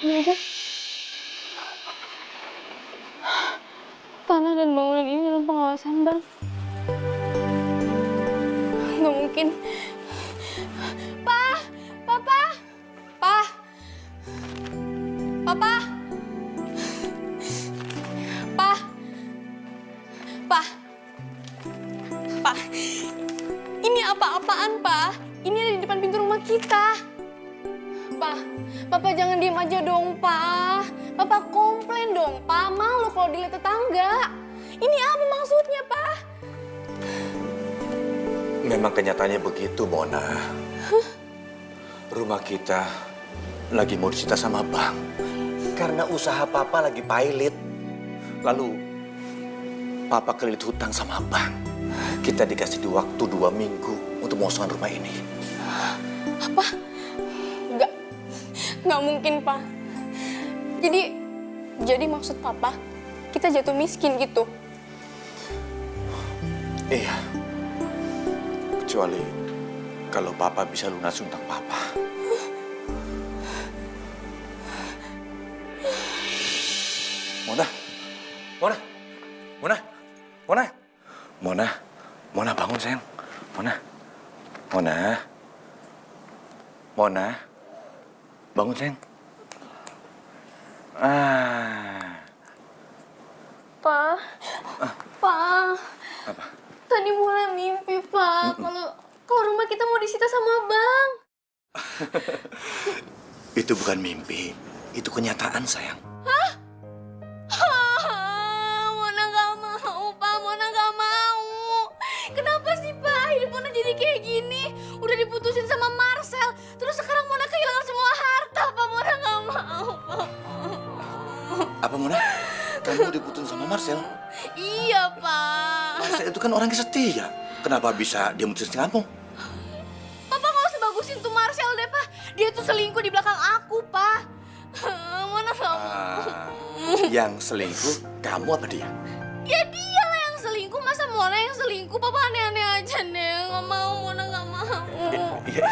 Ya, tanah dan bangunan ini dalam pengawasan Bang. Nggak mungkin. Papa! Papa! Pa! Ini apa-apaan, Pa? Ini ada di depan pintu rumah kita. Pa, Papa jangan diem aja dong, Pa. Papa komplain dong, Pa. Malu kalau dilihat tetangga. Ini apa maksudnya, Pa? Memang kenyataannya begitu, Mona. Rumah kita lagi mau disita sama bank. Karena usaha papa lagi pailit. Lalu, papa kelilit hutang sama bank. Kita dikasih waktu 2 minggu untuk mengosongkan rumah ini. Apa? Nggak mungkin, Pa. Jadi maksud Papa, kita jatuh miskin gitu? Iya. Kecuali kalau papa bisa lunas hutang papa. Mona, Mona, Mona, Mona, Mona, Mona bangun sayang, Mona, Mona, Mona, bangun sayang. Pa, Pa. Apa? Tadi mulai mimpi, Pa. Kalau rumah kita mau disita sama bank. Itu bukan mimpi, itu kenyataan sayang. Mona nggak mau, Pa. Mona nggak mau. Kenapa sih, Pa? Hidup Mona jadi kayak gini. Udah diputusin sama Marcel. Terus sekarang Mona kehilangan semua harta, Pa. Mona nggak mau, Pa. Apa Mona? Kamu diputusin sama Marcel? Iya, Pa. Marcel itu kan orang yang setia. Kenapa bisa dia mutusin kamu? Papa nggak usah bagusin tuh Marcel deh, Pa. Dia tuh selingkuh di belakang aku, Pa. Mona nggak mau. Yang selingkuh kamu apa dia? Ya dia lah yang selingkuh, masa Mona yang selingkuh? Papa aneh-aneh aja deh, nggak mau, Mona nggak mau. Iya.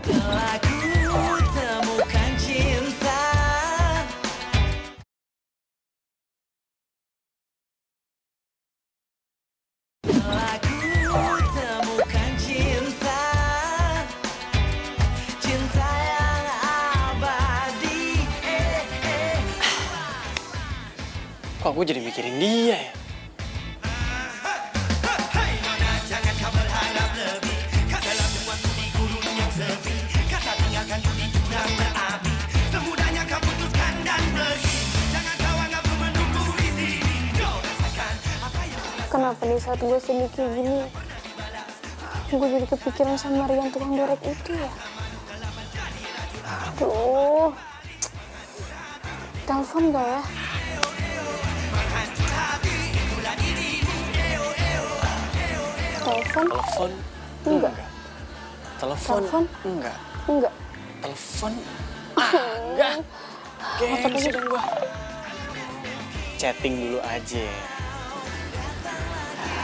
Telah ku temukan cinta. Telah ku temukan cinta. Cinta yang abadi. Kok gue jadi mikirin dia ya? Hai nona, jangan kau berharap lebih. Kau dalam waktu di gurun yang sepi. Kata tinggalkan diri sudah berapi. Semudahnya kau putuskan dan pergi. Jangan kau anggap ku menunggu di sini. Kau rasakan apa yang Kenapa di saat gue sedih kayak gini, gue jadi kepikiran sama Rian tukang derek itu ya? Aduh, telepon gak ya? Telepon? Telepon? Enggak. Telepon? Telepon? Enggak. Enggak. Telepon? Enggak. Gengsi dong gua. Chatting dulu aja.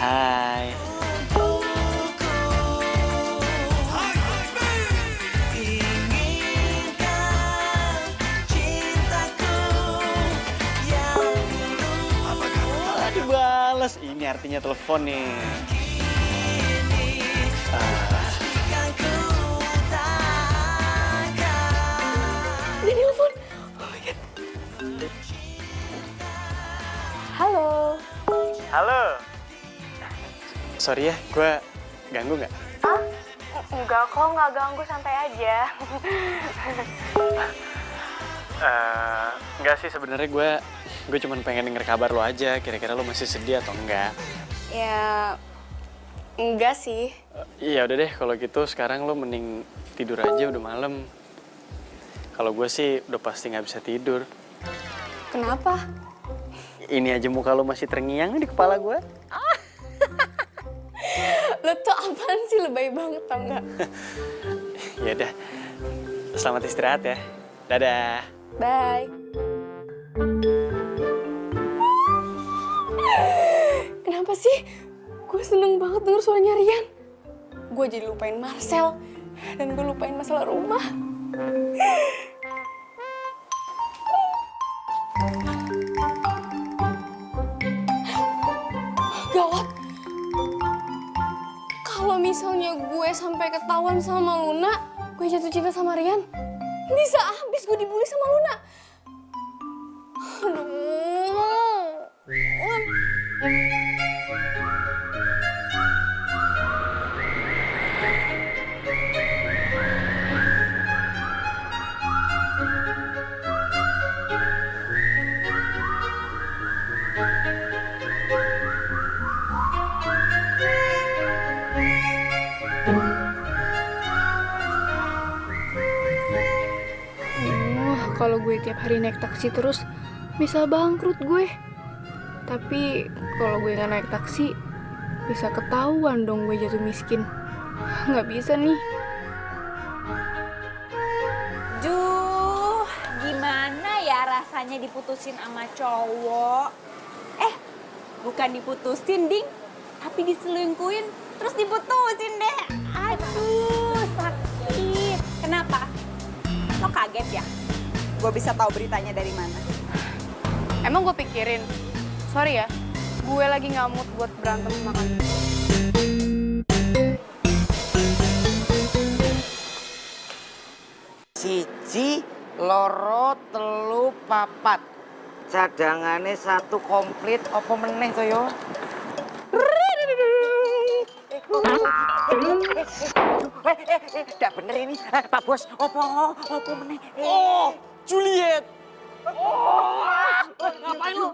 Hai. inginkan cintaku yang dulu. Dibales. Ini artinya telepon nih. Pastikan ku takkan. Dia telepon. Halo. Halo. Sorry ya, gue ganggu nggak? Enggak kok, nggak ganggu, santai aja. Enggak sih, sebenarnya gue cuma pengen denger kabar lo aja. Kira-kira lo masih sedih atau enggak? Ya, enggak sih. Iya udah deh, kalau gitu sekarang lo mending tidur aja, udah malam. Kalau gue sih udah pasti nggak bisa tidur. Kenapa? Ini aja muka lo masih terngiang di kepala gue. Lo tuh apaan sih, lebay banget tau nggak? Ya udah, selamat istirahat ya. Dadah. Bye. Kenapa sih? Gue seneng banget denger suaranya Rian. Gue jadi lupain Marcel. Dan gue lupain masalah rumah. Gawat. Kalau misalnya gue sampai ketahuan sama Luna, gue jatuh cinta sama Rian, bisa habis gue dibully sama Luna. Aduh. Kalau gue tiap hari naik taksi terus bisa bangkrut gue. Tapi kalau gue nggak naik taksi bisa ketahuan dong gue jatuh miskin. Nggak bisa nih. Duh, gimana ya rasanya diputusin sama cowok? Bukan diputusin, Ding. Tapi diselingkuhin, terus diputusin deh. Aduh, sakit. Kenapa? Lo kaget ya? Gue bisa tahu beritanya dari mana? Emang gue pikirin. Sorry ya, gue lagi nggak mood buat berantem sama kamu. Siji, loro, telu, papat. Cadangannya satu komplit, apa meneh to yo? Tidak bener ini, Pak Bos. Apa meneh? Oh, Juliet. Ngapain lu?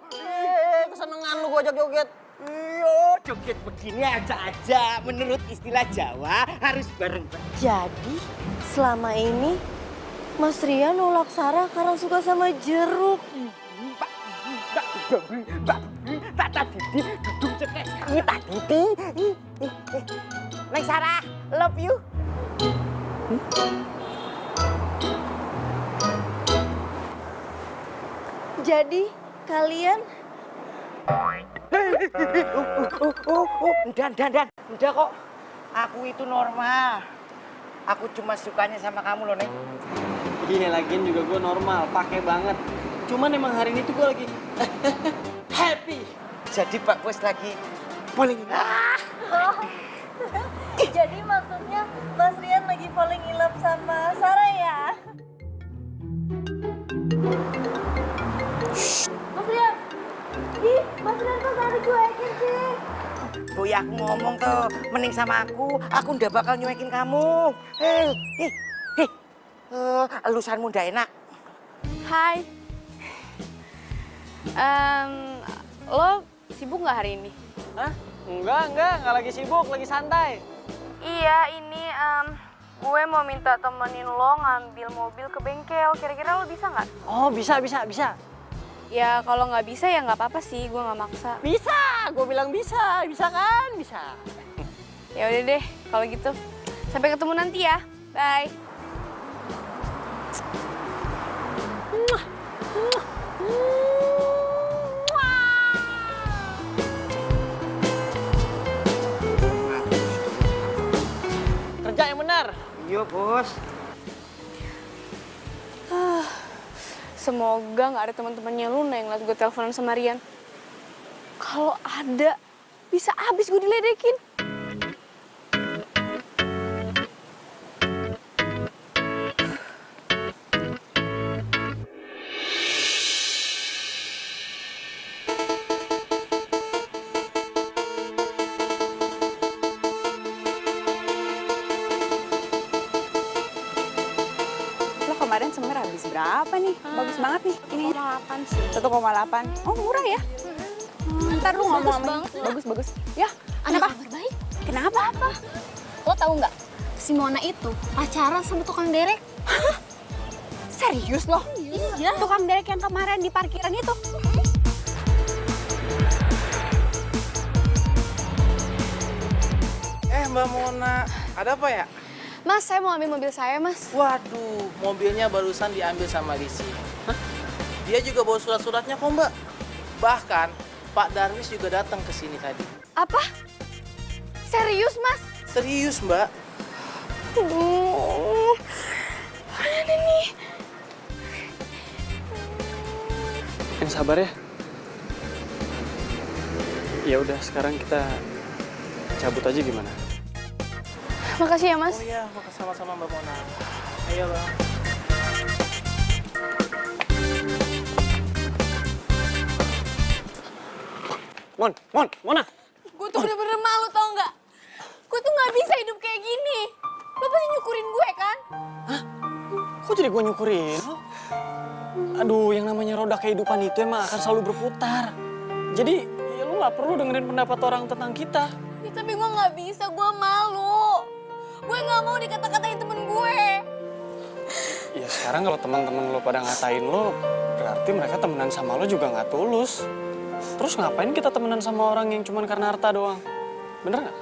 Kesenengan lu gua joget-joget. Iya, joget begini aja. Menurut istilah Jawa harus bareng. Jadi selama ini Mas Rian nolak Sarah karena suka sama jeruk. Tak Didi, dudung cekes. Tak Didi. Neng Sarah, love you. Jadi kalian Dan. Udah kok. Aku itu normal. Aku cuma sukanya sama kamu loh, Neng. Gini lagian juga gue normal, pakai banget. Cuman emang hari ini tuh gue lagi happy. Jadi Pak Bos lagi paling jadi maksudnya Mas Rian lagi falling in love sama Sarah ya? Mas Rian! Ih, Mas Rian kok Sarah cuekin sih? tuh ya aku ngomong tuh, mending sama aku ndak bakal nyuekin kamu. Elusanmu ndak enak. Hai. Lo sibuk nggak hari ini? Hah? Enggak lagi sibuk, lagi santai. Iya, ini gue mau minta temenin lo ngambil mobil ke bengkel. Kira-kira lo bisa nggak? Oh, bisa. Ya kalau nggak bisa ya nggak apa-apa sih, gue nggak maksa. Bisa, gue bilang bisa kan? Bisa. Ya udah deh, kalau gitu. Sampai ketemu nanti ya. Bye. Kerja yang benar. Iya, Bos. Semoga nggak ada teman-temannya Luna yang ngeliat gue teleponan sama Rian. Kalau ada, bisa abis gue diledekin. Kemarin sebenarnya habis berapa nih? Bagus banget nih. Ini 1,8 sih. 1,8. Oh, murah ya? Ntar lu ngomong sama bagus. Ya, Ada kenapa? kabar baik. Kenapa? Apa? Lo tahu nggak? Si Mona itu pacaran sama tukang derek. Serius loh? Iya. Tukang derek yang kemarin di parkiran itu. Mbak Mona, ada apa ya? Mas, saya mau ambil mobil saya, Mas. Waduh, mobilnya barusan diambil sama Lisi. Dia juga bawa surat-suratnya kok, Mbak. Bahkan Pak Darwis juga datang ke sini tadi. Apa? Serius, Mas? Serius, Mbak. Mana nih? Yang sabar ya. Ya udah, sekarang kita cabut aja gimana? Makasih ya, Mas. Oh iya, sama-sama Mbak Mona. Ayo, Bang. Mona. Gue tuh bener-bener malu, tau nggak? Gue tuh nggak bisa hidup kayak gini. Lo pasti nyukurin gue, kan? Kok jadi gue nyukurin? Aduh, yang namanya roda kehidupan itu emang akan selalu berputar. Jadi ya lu nggak perlu dengerin pendapat orang tentang kita. Ya, tapi gue nggak bisa, gue malu. Gue nggak mau dikata-katain temen gue. Ya sekarang kalau teman-teman lo pada ngatain lo, berarti mereka temenan sama lo juga nggak tulus. Terus ngapain kita temenan sama orang yang cuma karena harta doang? Bener nggak?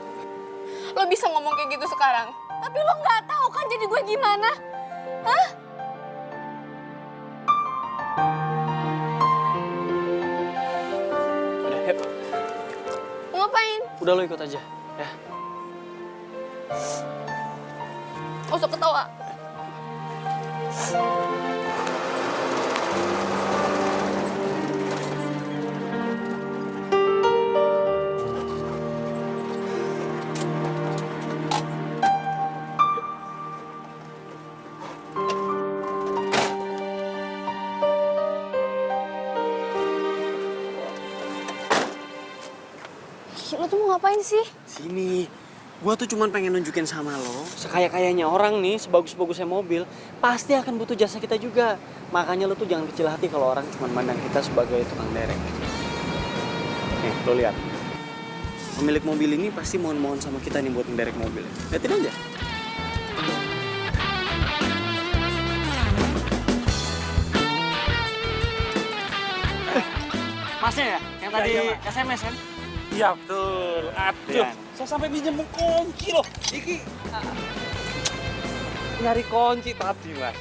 Lo bisa ngomong kayak gitu sekarang, tapi lo nggak tahu kan jadi gue gimana? Hah? Udah, yuk. Mau ngapain? Udah lo ikut aja, ya. Gak usah ketawa. Lo tuh mau ngapain sih? Sini, gua tuh cuman pengen nunjukin sama lo, sekaya-kayanya orang nih, sebagus-bagusnya mobil, pasti akan butuh jasa kita juga. Makanya lo tuh jangan kecil hati kalau orang cuman mandang kita sebagai tukang derek. Nih, lo lihat. Pemilik mobil ini pasti mohon-mohon sama kita nih buat ngederek mobil. Liatin aja. Masnya ya? Yang tadi SMS kan? Iya betul. Aduh, saya sampai pinjam kunci loh. Iki nyari kunci tadi mas.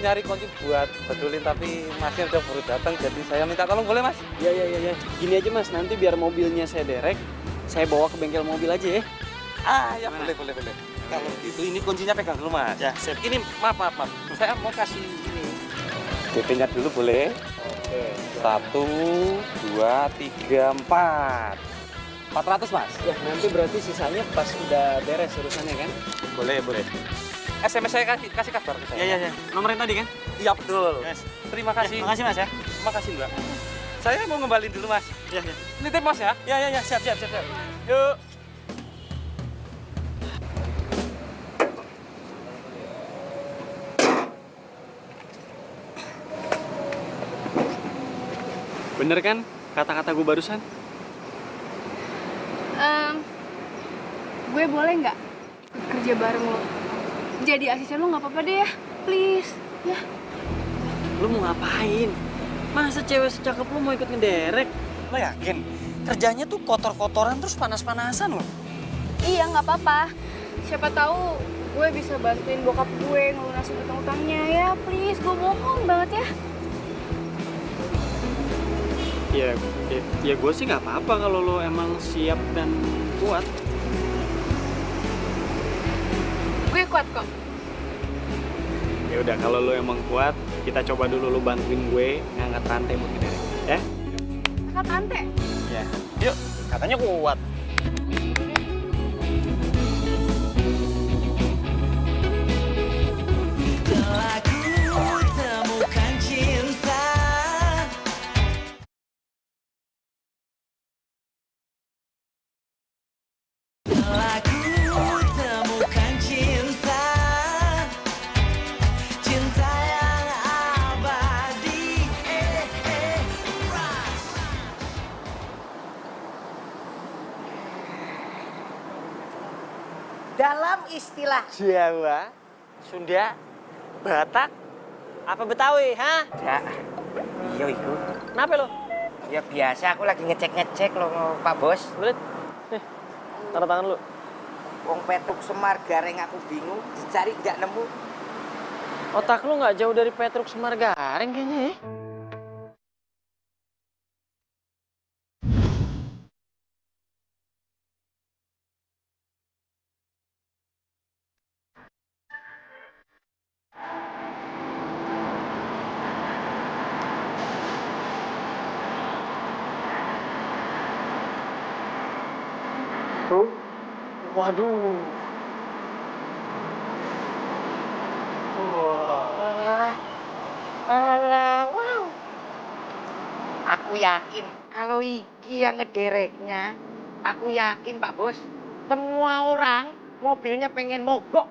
Nyari kunci buat betulin tapi masnya udah baru datang jadi saya minta tolong boleh mas? Iya. Gini aja mas, nanti biar mobilnya saya derek, saya bawa ke bengkel mobil aja ya. Ah ya boleh. Kalau itu ini kuncinya pegang dulu mas. Ya sip. Ini maaf. Saya mau kasih ini. DP-nya dulu boleh? Oke. 1, 2, 3, 4. 400 mas? Ya nanti berarti sisanya pas udah beres urusannya kan? Boleh. SMS saya kasih kabar ke saya. Iya. Nomornya tadi kan? Iya betul. Yes. Terima kasih. Makasih mas ya. Makasih mbak. Saya mau ngembalin dulu mas. Iya. Nitip mas ya? Iya, siap. Yuk. Bener kan kata-kata gue barusan? Gue boleh nggak kerja bareng lo? Jadi asisten lo nggak apa-apa deh ya, please. Ya. Lu mau ngapain? Masa cewek secakep lu mau ikut ngederek? Lo yakin? Kerjanya tuh kotor-kotoran terus panas-panasan loh. Iya nggak apa-apa. Siapa tahu gue bisa bantuin bokap gue ngelunasin utang-utangnya ya, please. Gue mohon banget ya. Ya gue sih nggak apa-apa kalau lo emang siap dan kuat. Gue kuat kok. Ya udah kalau lo emang kuat, kita coba dulu lo bantuin gue ngangkat rantai buat ngederek, ya? Angkat rantai. Ya. Yuk, katanya kuat. Telah ku temukan cinta. Telah ku temukan cinta. Cinta yang abadi. Dalam istilah Jawa, Sunda, Batak, apa Betawi, ha? ya, iya itu. Kenapa lo? Ya biasa aku lagi ngecek loh Pak Bos. Belit. Nih, taruh tangan lu. Wong Petruk Semar Gareng aku bingung, dicari nggak nemu. Otak lu nggak jauh dari Petruk Semar Gareng kayaknya ya? Waduh. Wow. Aku yakin kalau iki yang ngedereknya, aku yakin Pak Bos, semua orang mobilnya pengen mogok.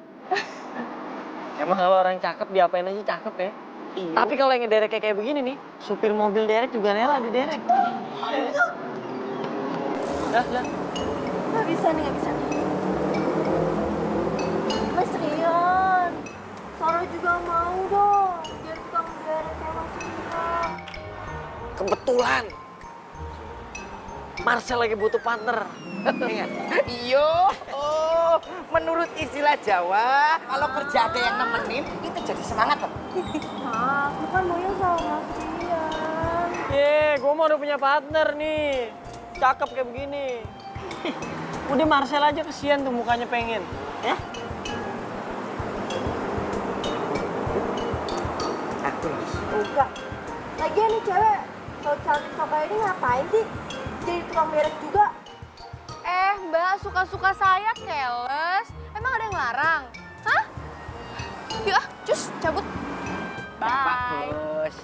Emang kalau orang cakep diapain aja cakep ya? Iya. Tapi kalau yang ngederek kayak begini nih, supir mobil derek juga rela diderek. Dah. Nggak bisa nih, nggak bisa. Mas Rian, Sarah juga mau dong jadi tukang derek kayak Mas Rian. Kebetulan Marcel lagi butuh partner. Iyo, menurut istilah Jawa, kalau kerja ada yang nemenin, itu jadi semangat loh. Nah, aku kan maunya sama Mas Rian. Gue mau udah punya partner nih. Cakep kayak begini. Udah Marcel aja kesian tuh mukanya pengen. Ya? Buka. Lagian nih cewek, so cantik so kayak ini ngapain sih? Jadi tukang derek juga. Mbak, suka-suka saya keles. Emang ada yang larang? Hah? Yuk ah, cus, cabut. Bye. Bos.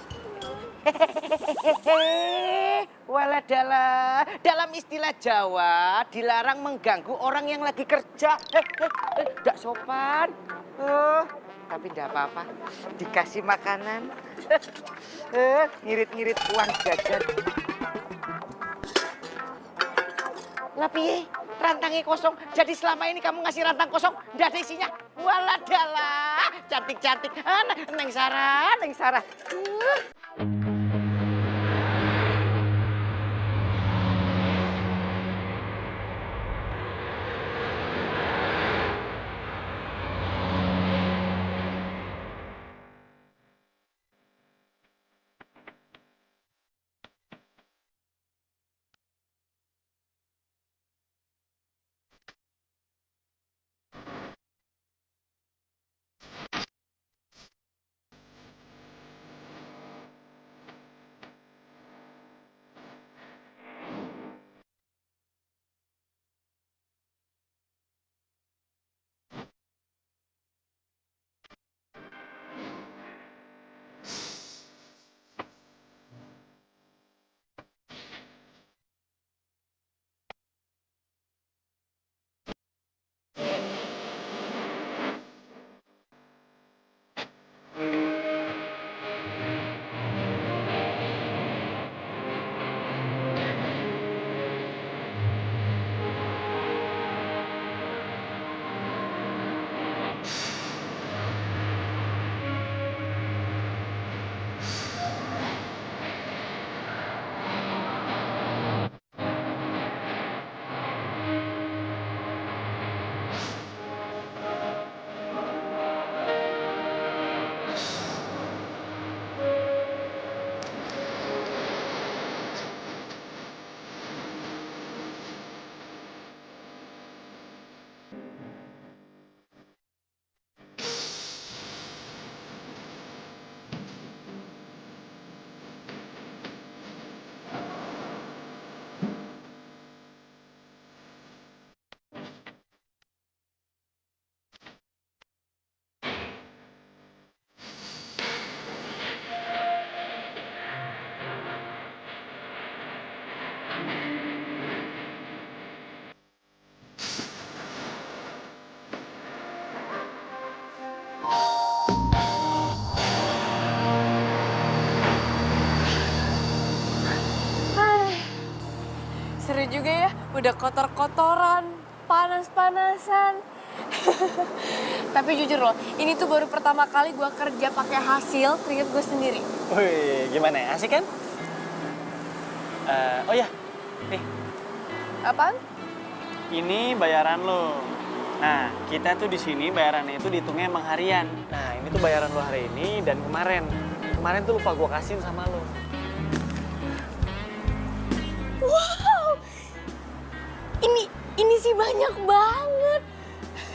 Waladala, dalam istilah Jawa dilarang mengganggu orang yang lagi kerja. Nggak sopan. Tapi nggak apa-apa, dikasih makanan. Ngirit-ngirit uang jajan. Lah piye? Rantangnya kosong. Jadi selama ini kamu ngasih rantang kosong, nggak ada isinya. Waladala, cantik-cantik. Neng Sarah, Neng Sarah. Seru juga ya, udah kotor-kotoran, panas-panasan. Tapi jujur loh, ini tuh baru pertama kali gue kerja pakai hasil keringet gue sendiri. Wih, gimana ya? Asik kan? Oh ya, nih. Apaan? Ini bayaran lo. Nah, kita tuh di sini bayarannya itu dihitungnya emang harian. Nah, ini tuh bayaran lo hari ini dan kemarin. Kemarin tuh lupa gue kasihin sama lo. Wow, ini sih banyak banget.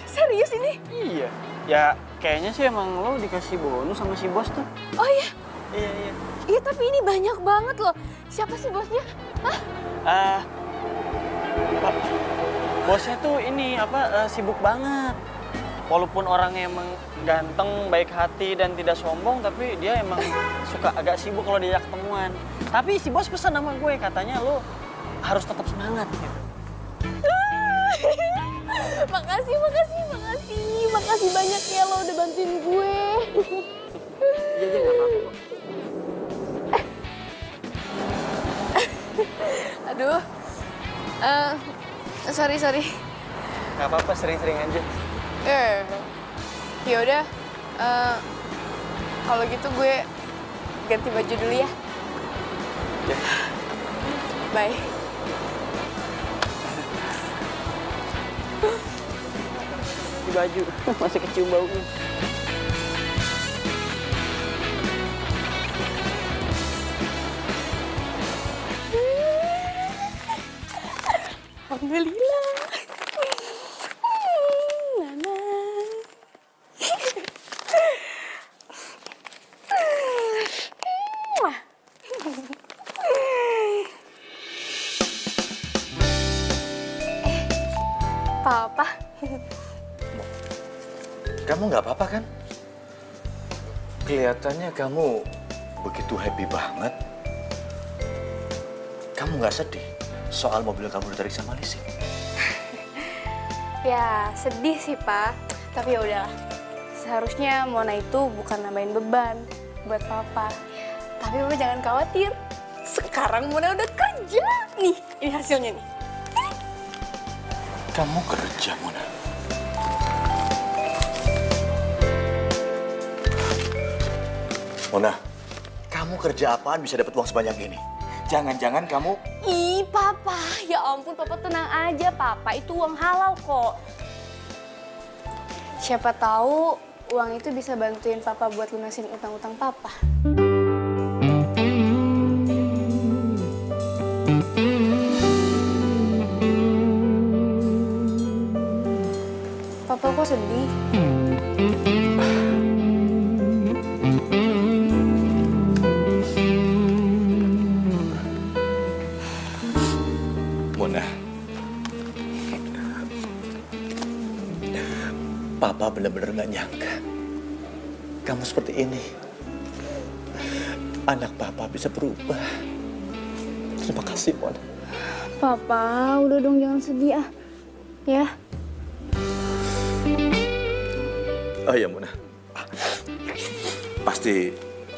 Serius ini? Iya. Ya, kayaknya sih emang lo dikasih bonus sama si bos tuh. Oh iya? Iya. Iya, tapi ini banyak banget loh. Siapa sih bosnya? Hah? Bosnya tuh ini sibuk banget. Walaupun orangnya emang ganteng, baik hati dan tidak sombong, tapi dia emang suka agak sibuk kalau diajak ketemuan. Tapi si bos pesan sama gue, katanya lo harus tetap semangat gitu. Makasih banyak ya lo udah bantuin gue. Iya, nggak apa-apa. Aduh, Sorry. Gak apa-apa, sering-sering aja. Ya udah. Kalau gitu gue ganti baju dulu ya. Ya. Bye. Di baju, masih kecium baunya. Alhamdulillah. Nana. Papa. Kamu nggak apa-apa kan? Kelihatannya kamu begitu happy banget. Kamu nggak sedih soal mobil kamu ditarik sama Lisi? Ya, sedih sih, Pak. Tapi ya udahlah. Seharusnya Mona itu bukan nambahin beban buat Papa. Tapi Papa jangan khawatir. Sekarang Mona udah kerja. Nih, ini hasilnya nih. Kamu kerja, Mona. Mona, kamu kerja apaan bisa dapat uang sebanyak ini? Jangan-jangan kamu... Ih, Papa. Ya ampun, Papa tenang aja, Papa. Itu uang halal kok. Siapa tahu uang itu bisa bantuin Papa buat lunasin utang-utang Papa. Papa kok sedih? Mona, Papa benar-benar nggak nyangka kamu seperti ini. Anak Papa bisa berubah. Terima kasih, Mona. Papa, udah dong jangan sedih ah. Ya. Oh ya, Mona. Pasti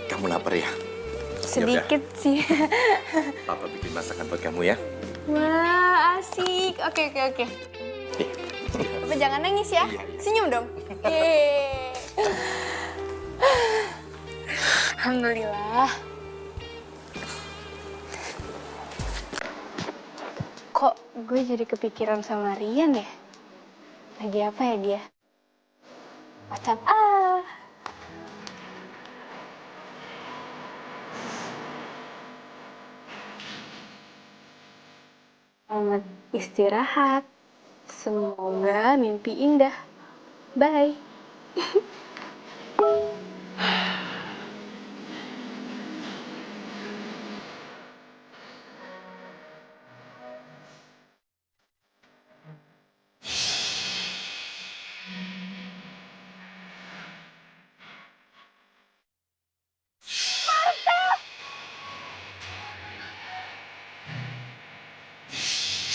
kamu lapar ya? Sedikit sih. Papa bikin masakan buat kamu ya. Wah, asik. Oke. Nih. Papa jangan nangis ya. Senyum dong. Yeay. Alhamdulillah. Kok gue jadi kepikiran sama Rian ya? Lagi apa ya dia? WhatsApp. Selamat istirahat. Semoga mimpi indah. Bye.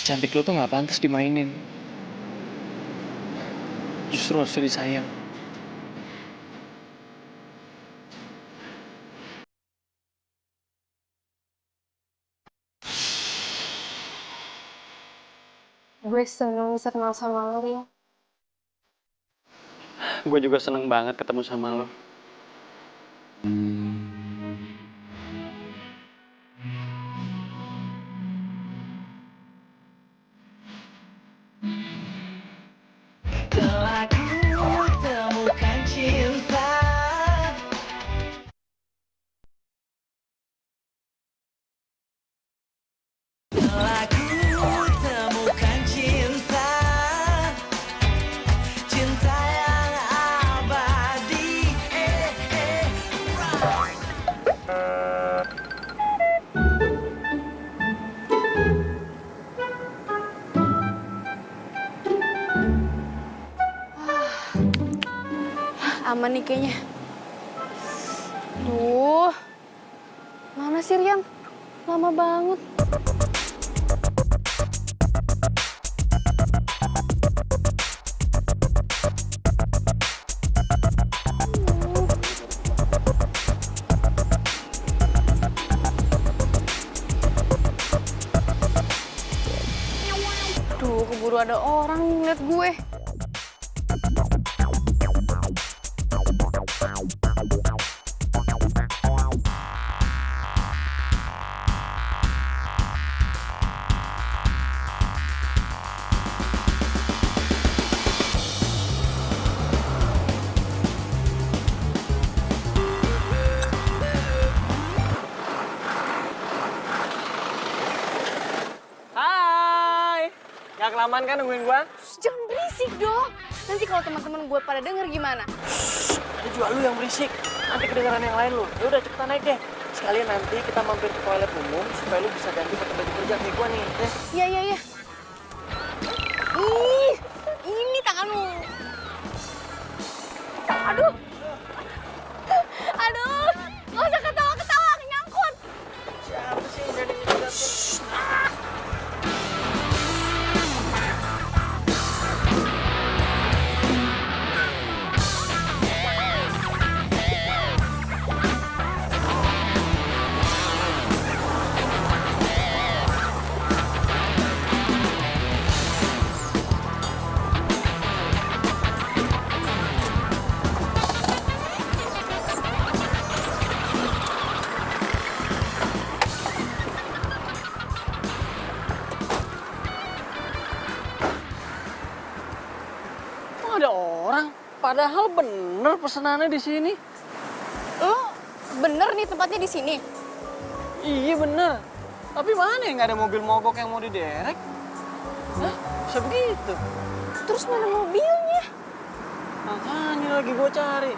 Cantik lo tuh nggak pantas dimainin. Justru harusnya disayang. Gue seneng bisa kenal sama lo, Rin. Gue juga seneng banget ketemu sama lo. Telah ku temukan cinta. Telah ku temukan cinta. Cinta yang abadi. Aman nih kayaknya. Duh, mana sih Rian? Lama banget. keburu ada orang ngeliat gue. Hai. Gak kelamaan kan nungguin gua? Jangan berisik dong. Nanti kalau teman-teman gue pada denger gimana? Ada juga lu yang berisik. Nanti kedengaran yang lain lu. Ya udah cepetan naik deh. Sekalian nanti kita mampir ke toilet umum supaya lu bisa ganti pakai baju kerja kayak gua nih. Ya. Iya, iya, iya. Ih, ini tangan lu. Aduh. Aduh, nggak usah ketawa-ketawa, nyangkut. Siapa sih yang berani nyegat? Kok ada orang? Padahal bener pesenannya di sini. Lo bener nih tempatnya di sini? Iya bener. Tapi mana yang nggak ada mobil mogok yang mau diderek? Hah? Bisa begitu? Terus mana mobilnya? Makanya lagi gue cari.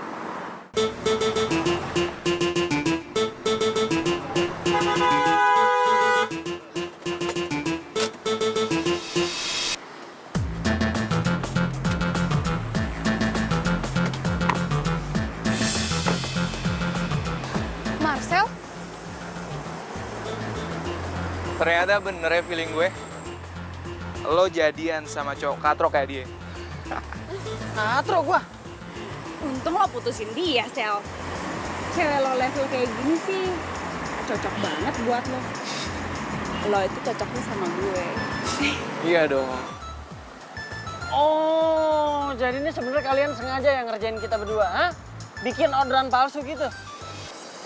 Marcel? Ternyata bener ya feeling gue. Lo jadian sama cowok katro kayak dia. Katro gua. Untung lo putusin dia, Sel. Cewek lo level kayak gini sih cocok banget buat lo. Lo itu cocoknya sama gue. Iya dong. Oh, jadi ini sebenarnya kalian sengaja yang ngerjain kita berdua, ha? Bikin orderan palsu gitu.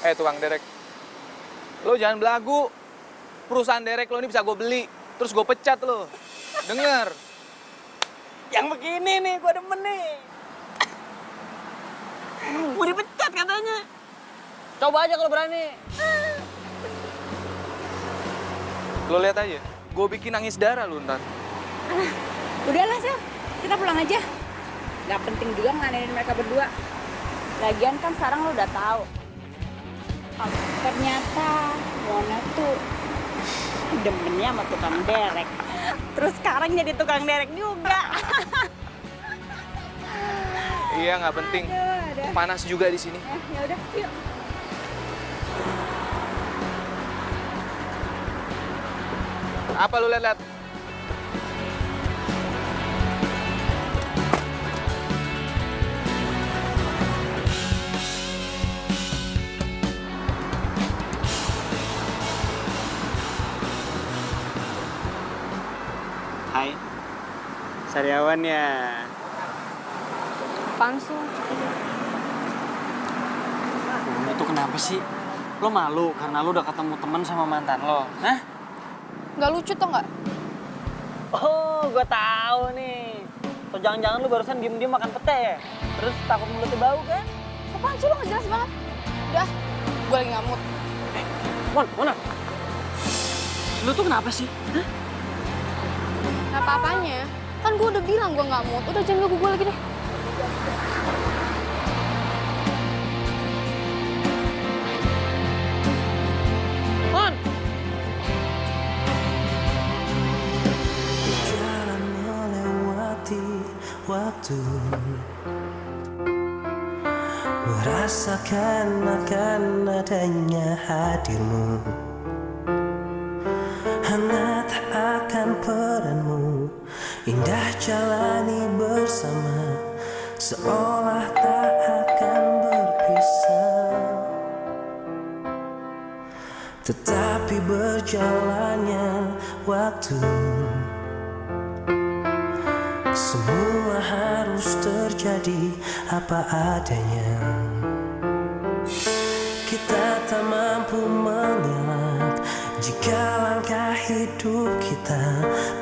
Tukang derek. Lo jangan belagu. Perusahaan derek lo ini bisa gue beli. Terus gue pecat lo. Dengar. Yang begini nih, gua demen nih. Mau dipecat katanya. Coba aja kalau berani. Lo lihat aja. Gue bikin nangis darah lo ntar. Udahlah, Sel. Kita pulang aja. Gak penting juga ngeladenin mereka berdua. Lagian kan sekarang lo udah tahu. Ternyata Mona tuh demennya sama tukang derek. Terus sekarang jadi tukang derek juga. Iya nggak penting. Panas juga di sini. Ya udah, yuk. Apa lu lihat-lihat? Hai. Sariawan ya. Apaan sih? Itu kenapa sih? Lo malu karena lo udah ketemu teman sama mantan lo, hah? Nggak lucu tau nggak? Oh, gue tahu nih. Atau jangan-jangan lo barusan diem-diem makan pete ya? Terus takut mulutnya bau kan? Apaan sih lo nggak jelas banget? Udah, gue lagi ngamut. Mona. Lo tuh kenapa sih? Hah? Nggak apa-apanya. Kan gue udah bilang gue nggak mood. Udah jangan ganggu gue lagi deh. Mon! Jalan melewati waktu, merasakan akan adanya hadirmu, hangat akan peranmu, indah jalani bersama, seolah tak akan berpisah. Tetapi berjalannya waktu, semua harus terjadi apa adanya. Kita tak mampu mengelak jika langkah hidup kita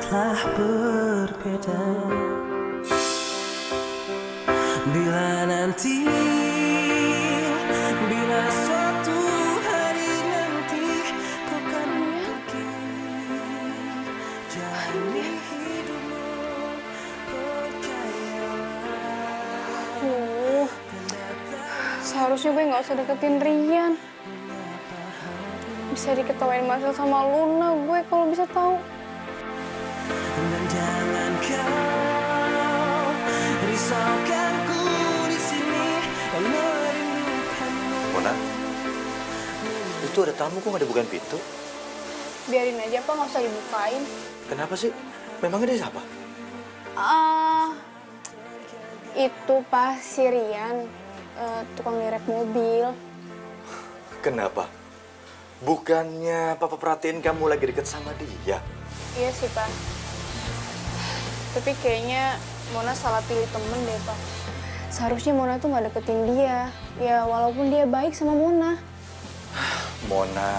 telah berbeda. Bila nanti, bila suatu hari nanti kau kan pergi, jalani hidupmu, percayalah. Seharusnya gue nggak usah deketin Rian. Bisa diketawain Marcel sama Luna gue kalau bisa tahu. Dan jangan kau risaukanku di sini merindukanmu. Mona, itu ada tamu kok nggak dibukain pintu? Biarin aja Pak, nggak usah dibukain. Kenapa sih? Memangnya dia siapa? Itu Pak si Rian, tukang direct mobil. Kenapa? Bukannya papa perhatiin kamu lagi deket sama dia? Iya sih Pak. Tapi kayaknya Mona salah pilih temen deh Pak. Seharusnya Mona tuh nggak deketin dia. Ya walaupun dia baik sama Mona. Mona.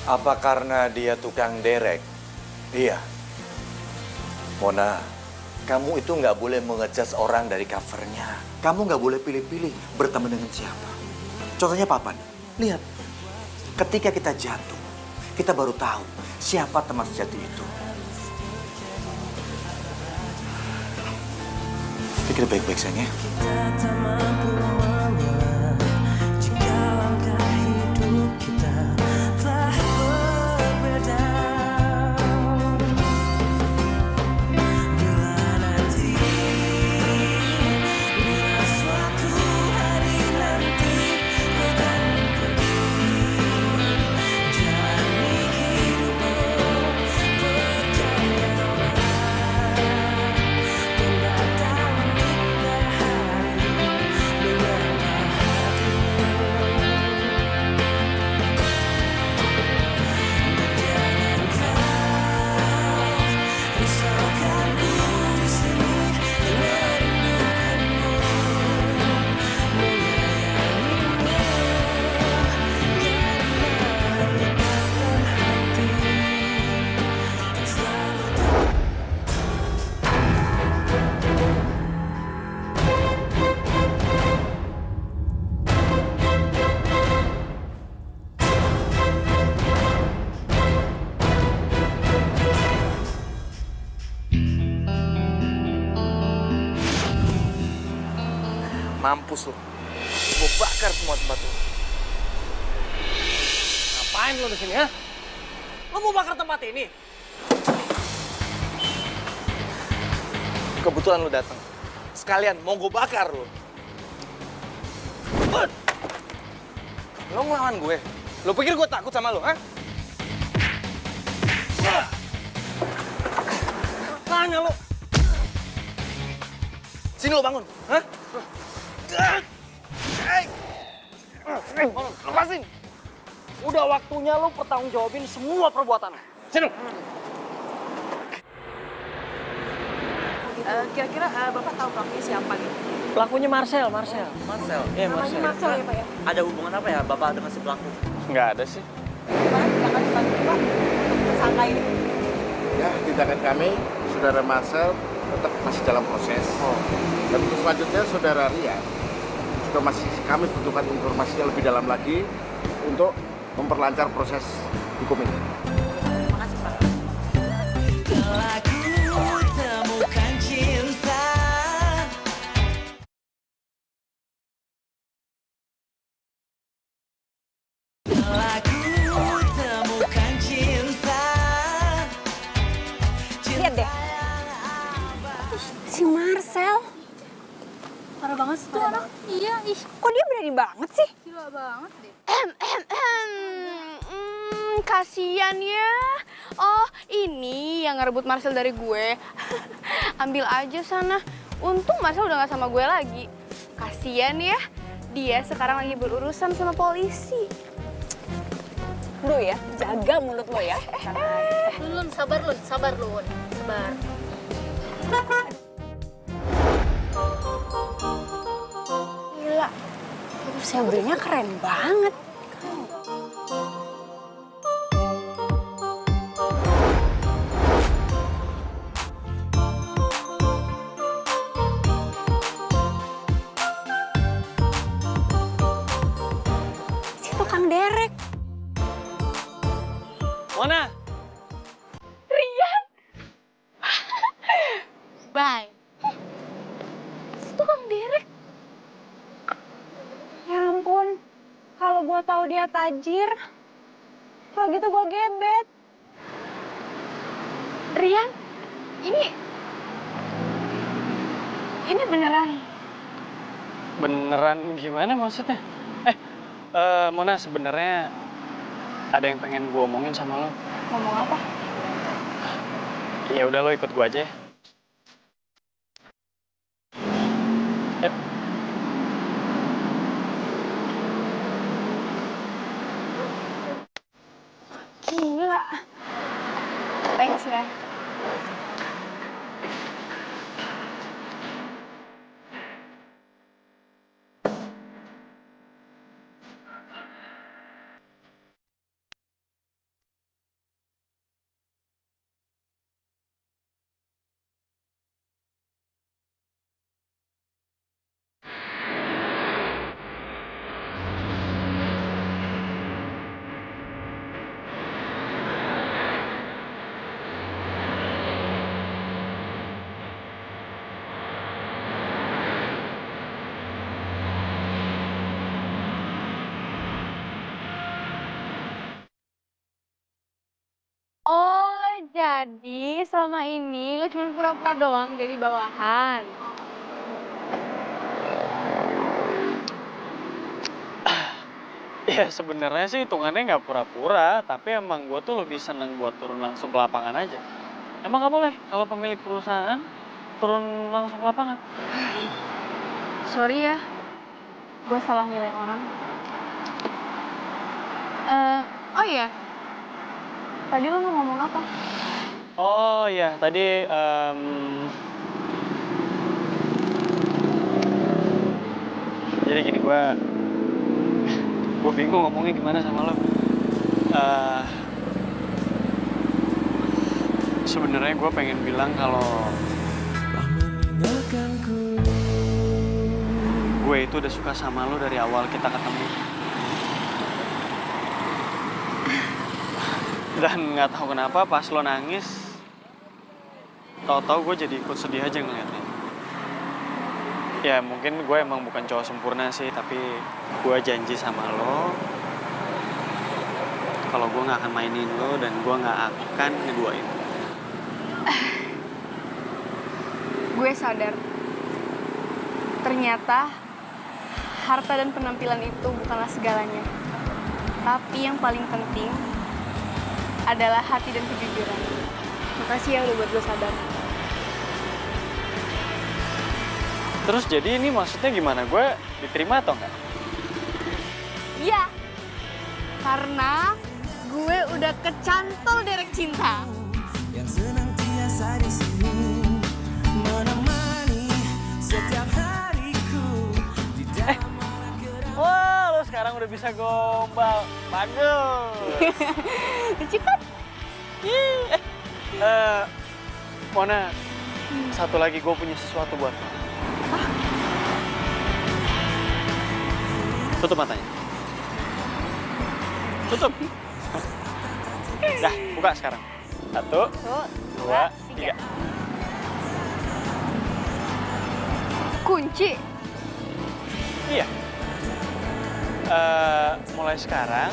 Apa karena dia tukang derek? Iya. Mona, kamu itu nggak boleh mengejudge orang dari covernya. Kamu nggak boleh pilih-pilih berteman dengan siapa. Contohnya Papa nih, lihat. Ketika kita jatuh, kita baru tahu siapa teman sejati itu. Pikir baik-baik sayang ya. Kita tak mampu mengelak jika langkah hidup kita telah berbeda. Bila nanti, bila suatu hari nanti kau kan pergi, jalani hidupmu, percayalah. Datang indah hari menyapa hatimu. Dan jangan kau risaukanku di sini merindukanmu, menyayangimu karena ikatan hati yang selalu. Mampus lo. Gue bakar semua tempat lo. Ngapain lo di sini ya? Lo mau bakar tempat ini? Kebetulan lo datang. Sekalian mau gue bakar lo. Lo ngelawan gue. Lo pikir gue takut sama lo, ha? Tanya lo. Sini lo bangun, ha? Lepasin! Udah waktunya lo pertanggungjawabin semua perbuatan lo. Sini! Kira-kira Bapak tahu pelakunya siapa gitu? Pelakunya Marcel. Marcel. Iya, Namanya Marcel ya Pak ya? Ada hubungan apa ya Bapak dengan si pelaku? Nggak ada sih. Gimana tindakan selanjutnya Pak? Tersangka ini? Ya, tindakan kami, Saudara Marcel tetap masih dalam proses. Dan untuk selanjutnya, Saudara Ria juga masih kami butuhkan informasi yang lebih dalam lagi untuk memperlancar proses hukum ini. Makasih Pak. Telah ku temukan cinta. Telah ku temukan cinta. Lihat deh. Si Marcel. Parah banget sih tuh anak. Iya, ih. Kok dia berani banget sih? Gila banget deh. Kasian ya. Oh, ini yang ngerebut Marcel dari gue. Ambil aja sana. Untung Marcel udah gak sama gue lagi. Kasian ya. Dia sekarang lagi berurusan sama polisi. Lu ya, jaga mulut lo ya. Lun, sabar Lun. Sabar. Gila, Sabrina keren banget. Si tukang derek. Mona, Bye. Tukang derek. Ya ampun, kalau gua tahu dia tajir, kalau gitu gua gebet. Rian, ini beneran. beneran gimana maksudnya? Mona, sebenarnya ada yang pengen gue omongin sama lo. Ngomong apa? Ya udah, lo ikut gue aja ya. Yuk. Gila. Thanks ya. Oh, jadi selama ini lo cuma pura-pura doang jadi bawahan. Ya sebenarnya sih hitungannya nggak pura-pura, tapi emang gue tuh lebih seneng buat turun langsung ke lapangan aja. Emang nggak boleh kalau pemilik perusahaan turun langsung ke lapangan? Sorry ya, gue salah nilai orang. Oh iya, tadi lo mau ngomong apa? Oh iya, tadi jadi gini, gue bingung ngomongnya gimana sama lo. Sebenarnya gue pengen bilang kalau gue itu udah suka sama lo dari awal kita ketemu. Dan nggak tahu kenapa pas lo nangis, tahu-tahu gue jadi ikut sedih aja ngeliatnya. Ya mungkin gue emang bukan cowok sempurna sih, tapi gue janji sama lo kalau gue nggak akan mainin lo dan gue nggak akan ngeduain. Gue sadar, ternyata harta dan penampilan itu bukanlah segalanya. Tapi yang paling penting adalah hati dan kejujuran. Makasih ya udah buat gue sadar. Terus jadi ini maksudnya gimana? Gue diterima atau enggak? Iya, karena gue udah kecantol derek cinta. Yang senantiasa di sini menemani setiap hariku di dalam Wah, lo sekarang udah bisa gombal. Bagus. Cepat. Mona, satu lagi gue punya sesuatu buat lo. Tutup matanya. Tutup. Dah, buka sekarang. 1, 2, 3. Kunci. Iya. Mulai sekarang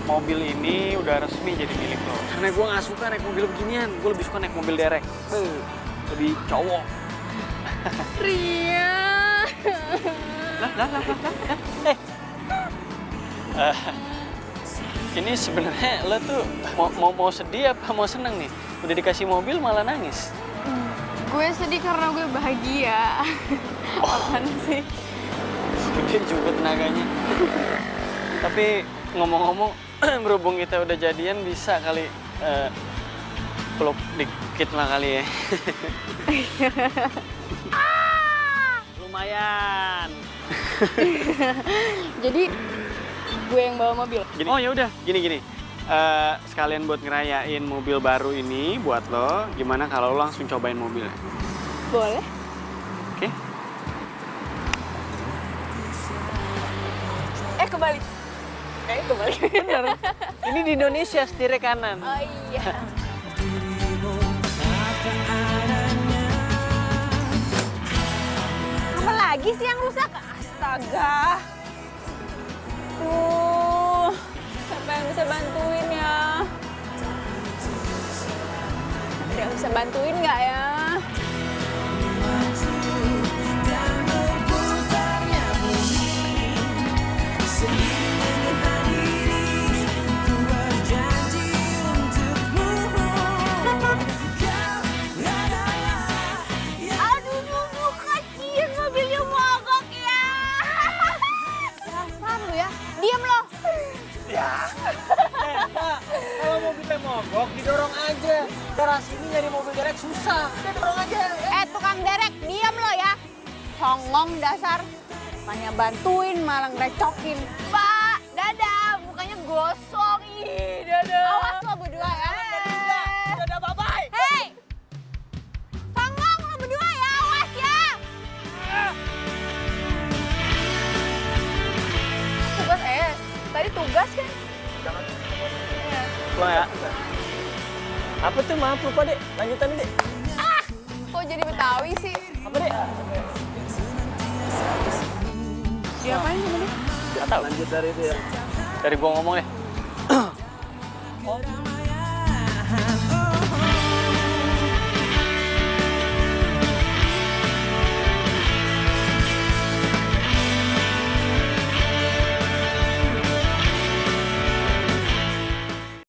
mobil ini udah resmi jadi milik lo. Karena gue nggak suka naik mobil beginian. Gue lebih suka naik mobil derek. Lebih cowok. Ria. Ini sebenarnya lo tuh mau sedih apa mau seneng nih? Udah dikasih mobil malah nangis. Gue sedih karena gue bahagia. Apaan sih? Gede juga tenaganya. Tapi ngomong-ngomong, berhubung kita udah jadian bisa kali peluk dikit lah kali ya. Lumayan. Jadi gue yang bawa mobil. Gini. Oh ya udah, gini. Sekalian buat ngerayain mobil baru ini buat lo, gimana kalau lo langsung cobain mobilnya? Boleh? Oke? Kebalik. Kebalik. Bener. Ini di Indonesia setirnya kanan. Oh iya. Apa lagi sih yang rusak? Astaga. Siapa yang bisa bantuin ya? Ada yang bisa bantuin nggak ya? Aduh, Nunu, kasihan mobilnya mogok ya. Dasar lu ya. Diam lo. Pak, kalau mobilnya mogok didorong aja. Teras ini nyari mobil derek susah. Udah dorong aja. Tukang derek, diam lo ya. Songong dasar. Tanya bantuin malah ngerecokin. Pak, dadah. Mukanya gosong. Ih, dadah. Awas lo berdua ya. Dadah, bye-bye. Hei. Songong lo berdua ya. Awas ya. Tugas tadi tugas kan? Pulang ya. Apa tuh? Maaf lupa, Dek. Lanjutan, Dek. Kok jadi Betawi sih? Apa, Dek? Diapain sama dia? Gak tahu. Lanjut dari itu ya. Dari gua ngomong deh.